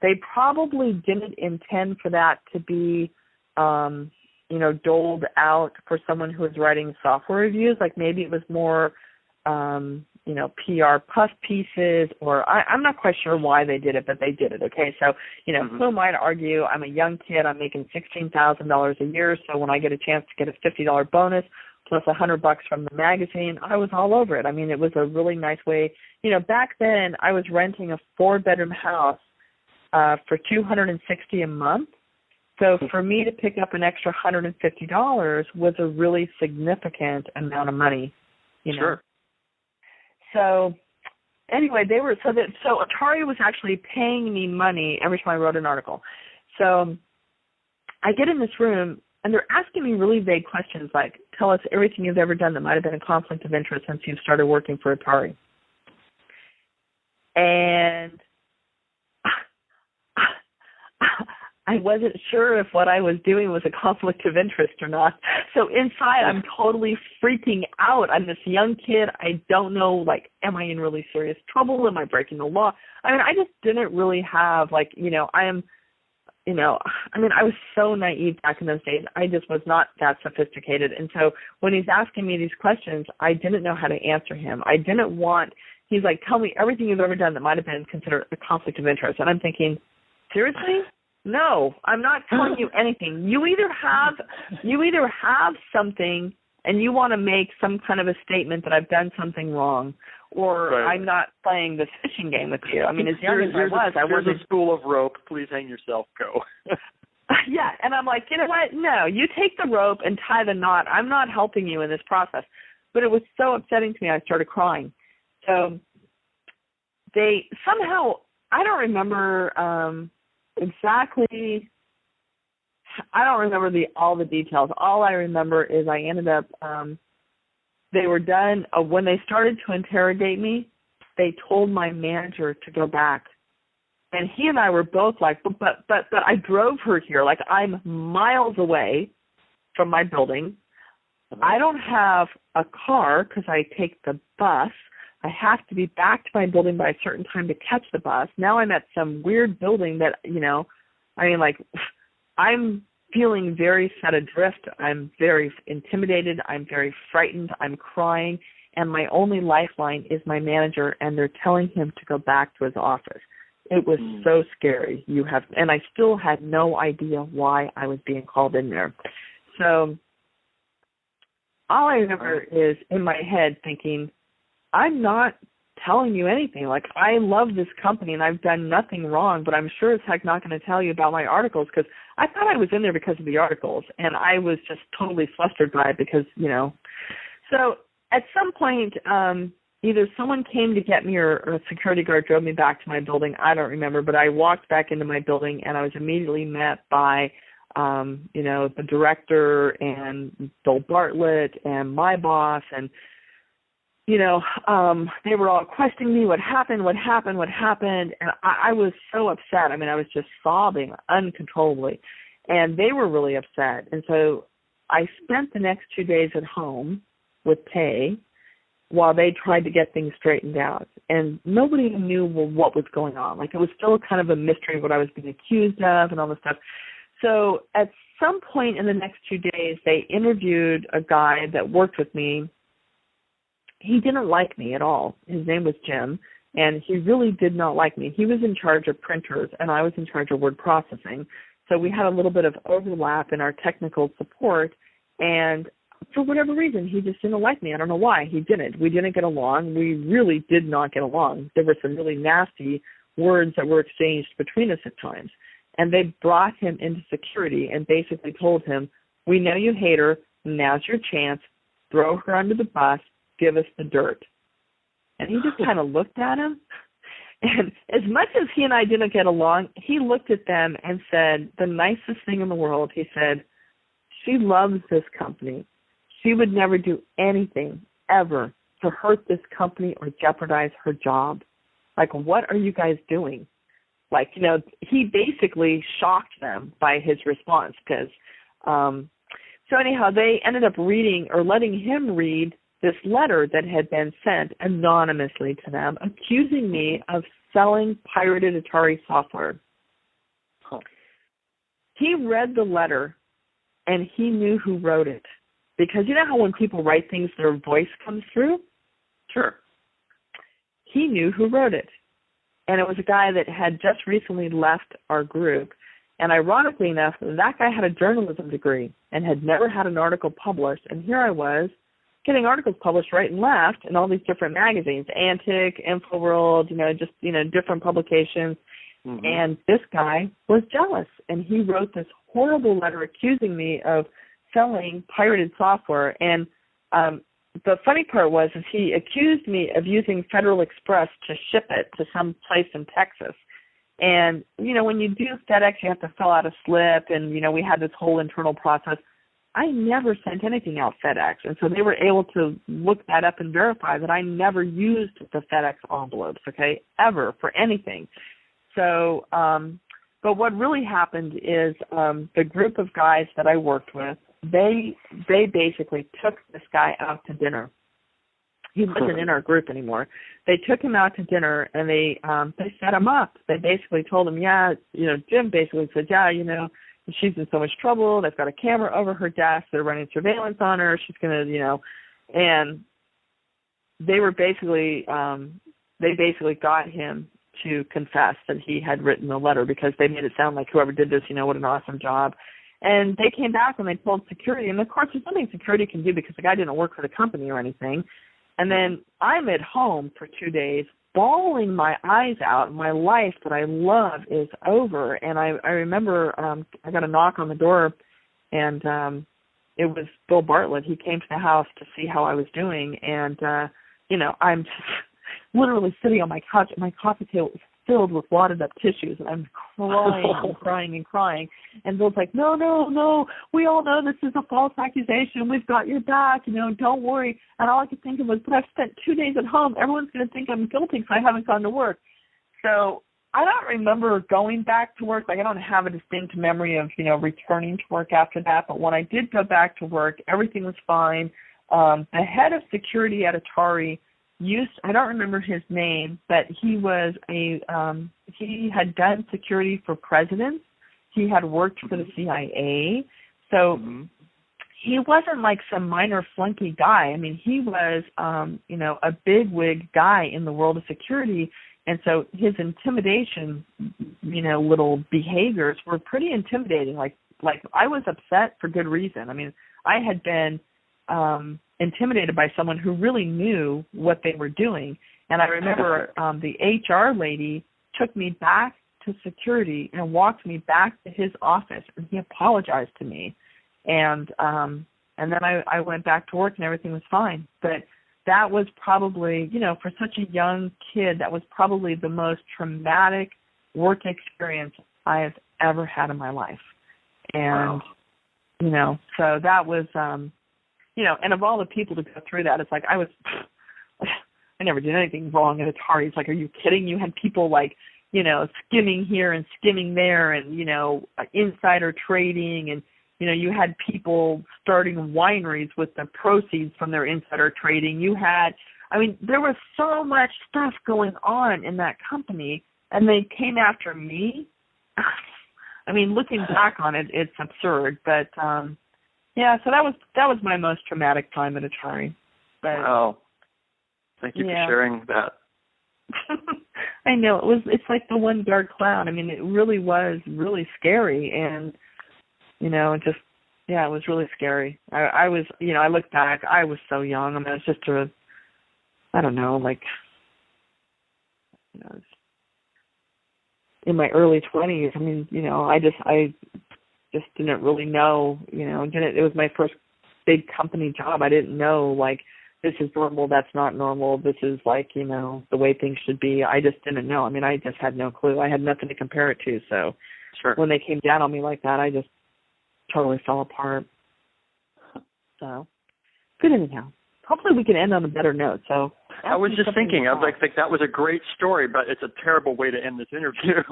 They probably didn't intend for that to be, doled out for someone who was writing software reviews. Like maybe it was more, PR puff pieces, or I'm not quite sure why they did it, but they did it. Okay, so who am I to argue? I'm a young kid. I'm making $16,000 a year, so when I get a chance to get a $50 bonus, plus $100 from the magazine. I was all over it. I mean, it was a really nice way. Back then I was renting a 4-bedroom house for $260 a month. So for me to pick up an extra $150 was a really significant amount of money.
Sure.
So anyway, so Atari was actually paying me money every time I wrote an article. So I get in this room, and they're asking me really vague questions like, tell us everything you've ever done that might have been a conflict of interest since you've started working for Atari. And I wasn't sure if what I was doing was a conflict of interest or not. So inside, I'm totally freaking out. I'm this young kid. I don't know, am I in really serious trouble? Am I breaking the law? I mean, I just didn't really have, I was so naive back in those days. I just was not that sophisticated. And so when he's asking me these questions, I didn't know how to answer him. He's like, tell me everything you've ever done that might have been considered a conflict of interest. And I'm thinking, seriously? No, I'm not telling you anything. You either have something and you want to make some kind of a statement that I've done something wrong, or
right.
I'm not playing this fishing game with you. I mean, as young as I wasn't.
Here's a spool of rope. Please hang yourself. Go.
Yeah, and I'm like, you know what? No, you take the rope and tie the knot. I'm not helping you in this process. But it was so upsetting to me, I started crying. So they somehow, I don't remember exactly. I don't remember all the details. All I remember is I ended up. They were done when they started to interrogate me. They told my manager to go back, and he and I were both like, but I drove her here. Like, I'm miles away from my building. I don't have a car because I take the bus. I have to be back to my building by a certain time to catch the bus. Now I'm at some weird building that, I'm feeling very set adrift. I'm very intimidated. I'm very frightened. I'm crying. And my only lifeline is my manager, and they're telling him to go back to his office. It was so scary. And I still had no idea why I was being called in there. So all I remember is in my head thinking, I'm not telling you anything. Like, I love this company and I've done nothing wrong, but I'm sure as heck not going to tell you about my articles, because I thought I was in there because of the articles, and I was just totally flustered by it because, So at some point, either someone came to get me or a security guard drove me back to my building. I don't remember, but I walked back into my building and I was immediately met by the director and Bill Bartlett and my boss, and they were all questioning me, what happened, and I was so upset. I mean, I was just sobbing uncontrollably, and they were really upset. And so I spent the next 2 days at home with pay while they tried to get things straightened out, and nobody knew what was going on. Like, it was still kind of a mystery what I was being accused of and all this stuff. So at some point in the next 2 days, they interviewed a guy that worked with me. He didn't like me at all. His name was Jim, and he really did not like me. He was in charge of printers, and I was in charge of word processing. So we had a little bit of overlap in our technical support, and for whatever reason, he just didn't like me. I don't know why. He didn't. We didn't get along. We really did not get along. There were some really nasty words that were exchanged between us at times. And they brought him into security and basically told him, we know you hate her. Now's your chance. Throw her under the bus. Give us the dirt. And he just kind of looked at him. And as much as he and I didn't get along, he looked at them and said the nicest thing in the world. He said, she loves this company. She would never do anything ever to hurt this company or jeopardize her job. Like, what are you guys doing? Like, he basically shocked them by his response because, so anyhow, they ended up reading or letting him read this letter that had been sent anonymously to them, accusing me of selling pirated Atari software. Huh. He read the letter, and he knew who wrote it. Because you know how when people write things, their voice comes through?
Sure.
He knew who wrote it. And it was a guy that had just recently left our group, And ironically enough, that guy had a journalism degree and had never had an article published. And here I was getting articles published right and left in all these different magazines, Antic, InfoWorld, different publications. Mm-hmm. And this guy was jealous, and he wrote this horrible letter accusing me of selling pirated software. And the funny part was is he accused me of using Federal Express to ship it to some place in Texas. And, when you do FedEx, you have to fill out a slip, and, we had this whole internal process. I never sent anything out FedEx, and so they were able to look that up and verify that I never used the FedEx envelopes, okay, ever, for anything. So, but what really happened is the group of guys that I worked with, they basically took this guy out to dinner. He wasn't in our group anymore. They took him out to dinner, and they set him up. They basically told him, Jim basically said, she's in so much trouble. They've got a camera over her desk. They're running surveillance on her. She's going to, and they were basically, they basically got him to confess that he had written the letter because they made it sound like whoever did this, what an awesome job. And they came back and they told security. And, of course, there's nothing security can do because the guy didn't work for the company or anything. And then I'm at home for 2 days bawling my eyes out. My life that I love is over. And I remember I got a knock on the door, and it was Bill Bartlett. He came to the house to see how I was doing. And, I'm just literally sitting on my couch, and my coffee table is filled with wadded up tissues, and I'm crying and crying and crying. And Bill's like, no, we all know this is a false accusation. We've got your back, don't worry. And all I could think of was, but I've spent 2 days at home. Everyone's going to think I'm guilty because I haven't gone to work. So I don't remember going back to work. Like, I don't have a distinct memory of, returning to work after that. But when I did go back to work, everything was fine. The head of security at Atari I don't remember his name, but he was he had done security for presidents. He had worked for the CIA. So he wasn't like some minor flunky guy. I mean, he was, a bigwig guy in the world of security. And so his intimidation, little behaviors were pretty intimidating. Like I was upset for good reason. I mean, I had been intimidated by someone who really knew what they were doing. And I remember the HR lady took me back to security and walked me back to his office, and he apologized to me. And then I went back to work and everything was fine. But that was probably, for such a young kid, that was probably the most traumatic work experience I have ever had in my life. And, so that was, and of all the people to go through that, it's like I never did anything wrong at Atari. It's like, are you kidding? You had people like, skimming here and skimming there and, insider trading. And, you had people starting wineries with the proceeds from their insider trading. There was so much stuff going on in that company, and they came after me. Looking back on it, it's absurd. But, so that was my most traumatic time at Atari. But,
wow. Thank you for sharing that.
I know. It's like the one dark cloud. It really was really scary, and it was really scary. I was, I look back, I was so young. I was just in my early 20s. I just didn't really know, it was my first big company job. I didn't know, this is normal, that's not normal, this is the way things should be. I just didn't know. I just had no clue. I had nothing to compare it to. So
sure.
When they came down on me like that, I just totally fell apart. So, good anyhow. Hopefully we can end on a better note. So
I was just thinking, I was like, that was a great story, but it's a terrible way to end this interview.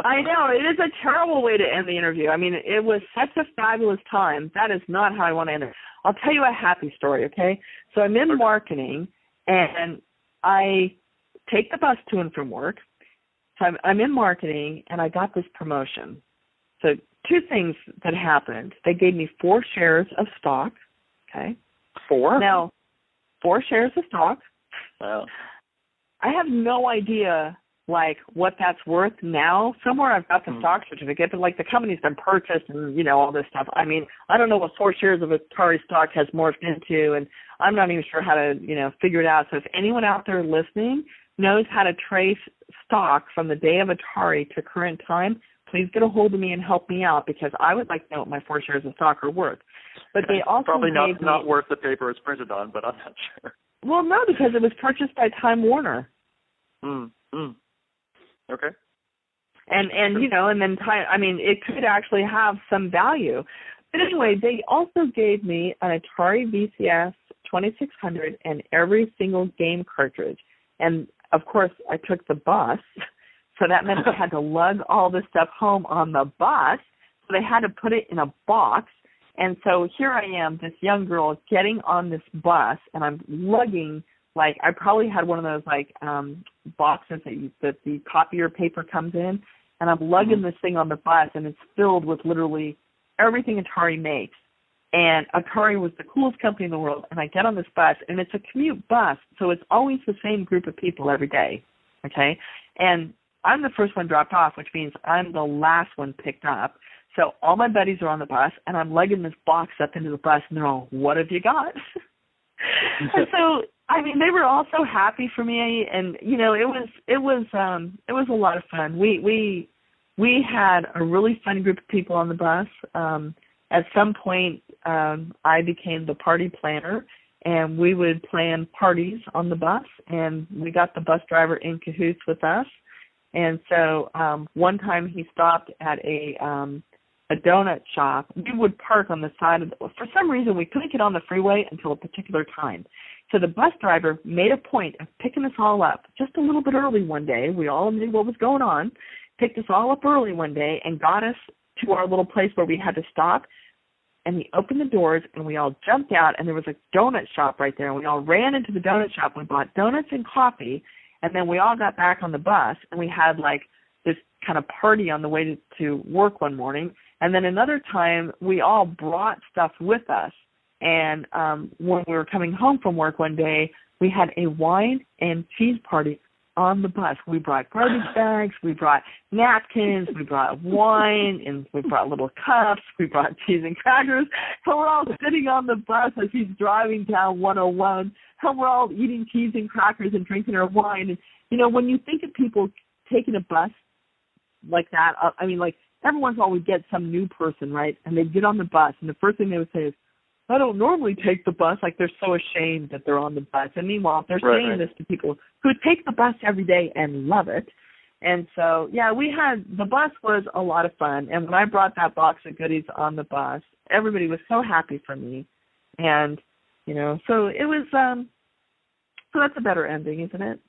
I know, it is a terrible way to end the interview. It was such a fabulous time. That is not how I want to end it. I'll tell you a happy story, okay? So I'm in marketing, and I take the bus to and from work. So I'm in marketing, and I got this promotion. So 2 things that happened. They gave me 4 shares of stock, okay?
4?
Now, 4 shares of stock.
Wow.
I have no idea like what that's worth now. Somewhere I've got the stock certificate, but like the company's been purchased and, you know, all this stuff. I mean, I don't know what 4 shares of Atari stock has morphed into, and I'm not even sure how to, you know, figure it out. So if anyone out there listening knows how to trace stock from the day of Atari to current time, please get a hold of me and help me out, because I would like to know what my 4 shares of stock are worth. But they also
probably not worth the paper it's printed on, but I'm not sure.
Well, no, because it was purchased by Time Warner.
Okay.
And you know, and then Time, I mean, it could actually have some value. But anyway, they also gave me an Atari VCS 2600 and every single game cartridge. And of course, I took the bus, so that meant I had to lug all this stuff home on the bus. So they had to put it in a box. And so here I am, this young girl, getting on this bus, and I'm lugging, like, I probably had one of those, like, boxes that the copier paper comes in, and I'm lugging this thing on the bus, and it's filled with literally everything Atari makes. And Atari was the coolest company in the world, and I get on this bus, and it's a commute bus, so it's always the same group of people every day, okay? And I'm the first one dropped off, which means I'm the last one picked up. So all my buddies are on the bus, and I'm lugging this box up into the bus, and they're all, "What have you got?" And so, I mean, they were all so happy for me, and you know, it was a lot of fun. We had a really fun group of people on the bus. At some point, I became the party planner, and we would plan parties on the bus, and we got the bus driver in cahoots with us. And so one time he stopped at a donut shop. We would park on the side of for some reason we couldn't get on the freeway until a particular time. So the bus driver made a point of picking us all up just a little bit early one day. We all knew what was going on, picked us all up early one day and got us to our little place where we had to stop. And he opened the doors and we all jumped out, and there was a donut shop right there. And we all ran into the donut shop. We bought donuts and coffee, and then we all got back on the bus, and we had like this kind of party on the way to work one morning. And then another time, we all brought stuff with us. And when we were coming home from work one day, we had a wine and cheese party on the bus. We brought garbage bags, we brought napkins, we brought wine, and we brought little cups, we brought cheese and crackers. So we're all sitting on the bus as he's driving down 101, and we're all eating cheese and crackers and drinking our wine. And, you know, when you think of people taking a bus like that, I mean, like, every once in a while we get some new person, right? And they get on the bus, and the first thing they would say is, "I don't normally take the bus," like they're so ashamed that they're on the bus. And meanwhile, they're saying this to people who take the bus every day and love it. And so, yeah, the bus was a lot of fun. And when I brought that box of goodies on the bus, everybody was so happy for me. And, you know, so it was, so that's a better ending, isn't it?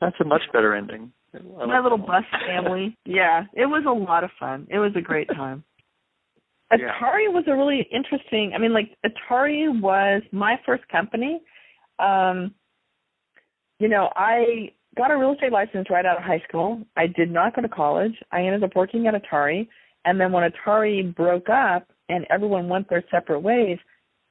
That's a much better ending.
My little bus family. Yeah, it was a lot of fun. It was a great time. Atari was a really interesting, I mean, like, Atari was my first company. You know, I got a real estate license right out of high school. I did not go to college. I ended up working at Atari. And then when Atari broke up and everyone went their separate ways,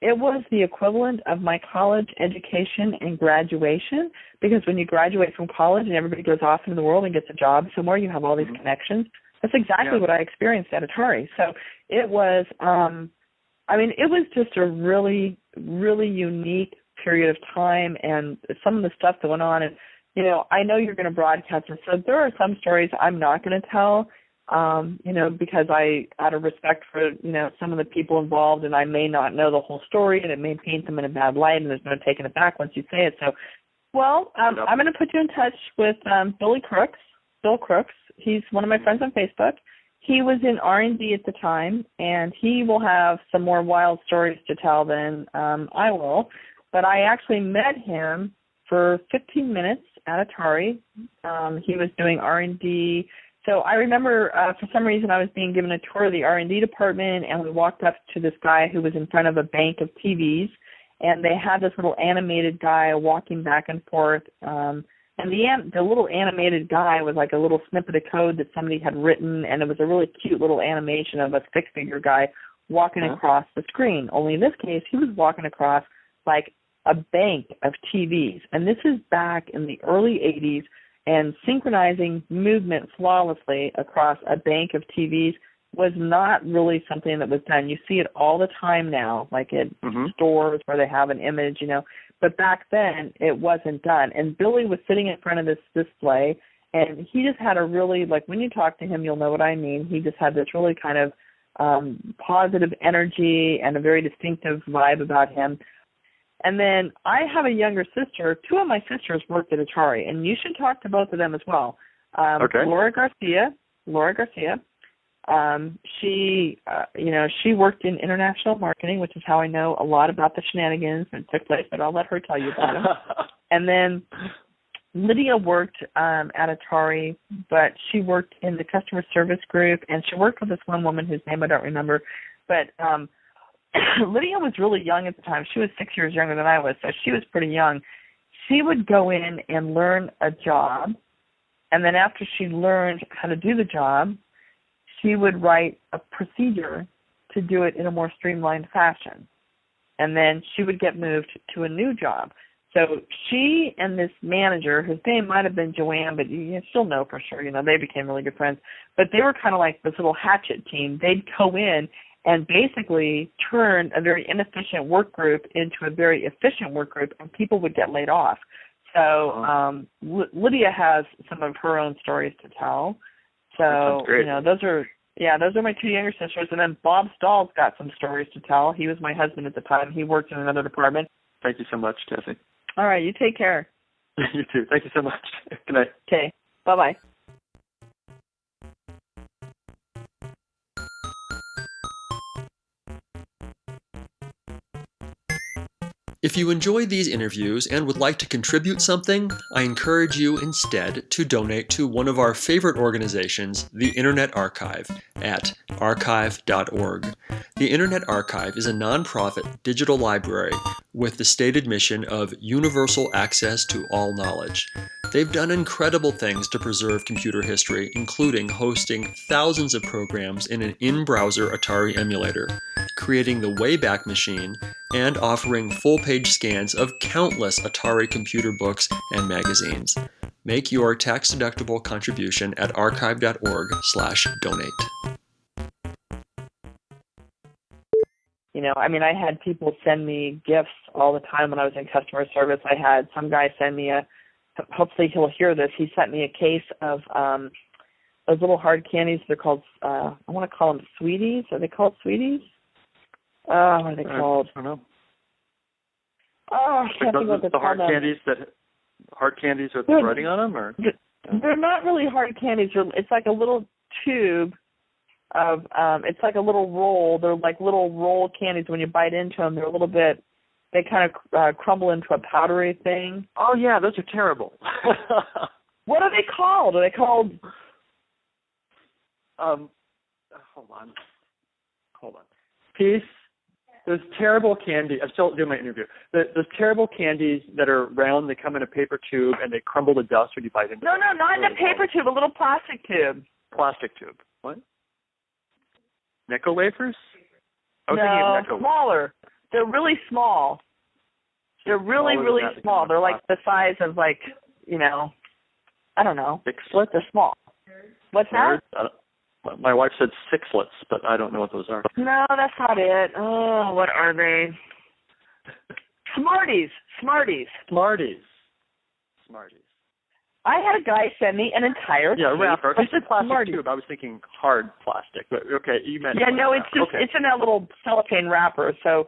it was the equivalent of my college education and graduation, because when you graduate from college and everybody goes off into the world and gets a job somewhere, you have all these connections. That's exactly what I experienced at Atari. So it was, I mean, it was just a really, really unique period of time, and some of the stuff that went on. And, you know, I know you're going to broadcast it, so there are some stories I'm not going to tell, you know, because out of respect for, you know, some of the people involved, and I may not know the whole story, and it may paint them in a bad light, and there's no taking it back once you say it. So, well, I'm going to put you in touch with Bill Crooks. He's one of my friends on Facebook. He was in R&D at the time, and he will have some more wild stories to tell than I will. But I actually met him for 15 minutes at Atari. He was doing R&D. So I remember for some reason I was being given a tour of the R&D department, and we walked up to this guy who was in front of a bank of TVs, and they had this little animated guy walking back and forth. And the little animated guy was like a little snippet of code that somebody had written, and it was a really cute little animation of a stick-figure guy walking across the screen. Only in this case, he was walking across like a bank of TVs. And this is back in the early 80s, And synchronizing movement flawlessly across a bank of TVs was not really something that was done. You see it all the time now, like at stores where they have an image, But back then, it wasn't done. And Billy was sitting in front of this display, and he just had a really, like, when you talk to him, you'll know what I mean. He just had this really kind of positive energy and a very distinctive vibe about him. And then I have a younger sister. Two of my sisters worked at Atari, and you should talk to both of them as well.
Okay.
Laura Garcia. She worked in international marketing, which is how I know a lot about the shenanigans that took place, but I'll let her tell you about them. And then Lydia worked at Atari, but she worked in the customer service group, and she worked with this one woman whose name I don't remember. But Lydia was really young at the time. She was 6 years younger than I was, so she was pretty young. She would go in and learn a job, and then after she learned how to do the job, she would write a procedure to do it in a more streamlined fashion. And then she would get moved to a new job. So she and this manager, whose name might have been Joanne, but you still know for sure, they became really good friends. But they were kind of like this little hatchet team. They'd go in and basically turn a very inefficient work group into a very efficient work group, and people would get laid off. So Lydia has some of her own stories to tell. So, those are my two younger sisters. And then Bob Stahl's got some stories to tell. He was my husband at the time. He worked in another department.
Thank you so much, Cassie.
All right, you take care.
You too. Thank you so much. Good night.
Okay, bye-bye.
If you enjoy these interviews and would like to contribute something, I encourage you instead to donate to one of our favorite organizations, the Internet Archive, at archive.org. The Internet Archive is a nonprofit digital library with the stated mission of universal access to all knowledge. They've done incredible things to preserve computer history, including hosting thousands of programs in an in-browser Atari emulator, creating the Wayback Machine, and offering full-page scans of countless Atari computer books and magazines. Make your tax-deductible contribution at archive.org/donate.
I had people send me gifts all the time when I was in customer service. I had some guy send me hopefully he'll hear this, he sent me a case of those little hard candies. They're called, I want to call them Sweeties. Are they called Sweeties? What are they called?
I don't know.
I can't think what they're called.
Hard candies with the writing on them? Or?
They're not really hard candies. It's like a little tube of, it's like a little roll. They're like little roll candies. When you bite into them, they're a little bit, they kind of crumble into a powdery thing.
Oh, yeah, those are terrible.
What are they called? Are they called?
Hold on. Peace. Those terrible candies. I'm still doing my interview. Those terrible candies that are round, they come in a paper tube, and they crumble to dust when you bite into them.
No, not in a paper tube, a little plastic tube.
Plastic tube. What? Necco wafers?
No, smaller. They're really small. They're really small. They're like the size of I don't know.
Sixlets?
They're small. What's that?
My wife said sixlets, but I don't know what those are.
No, that's not it. Oh, what are they? Smarties. I had a guy send me an entire
wrapper. You said plastic tube. I was thinking hard plastic, but okay, you meant
it's just it's in that little cellophane wrapper. So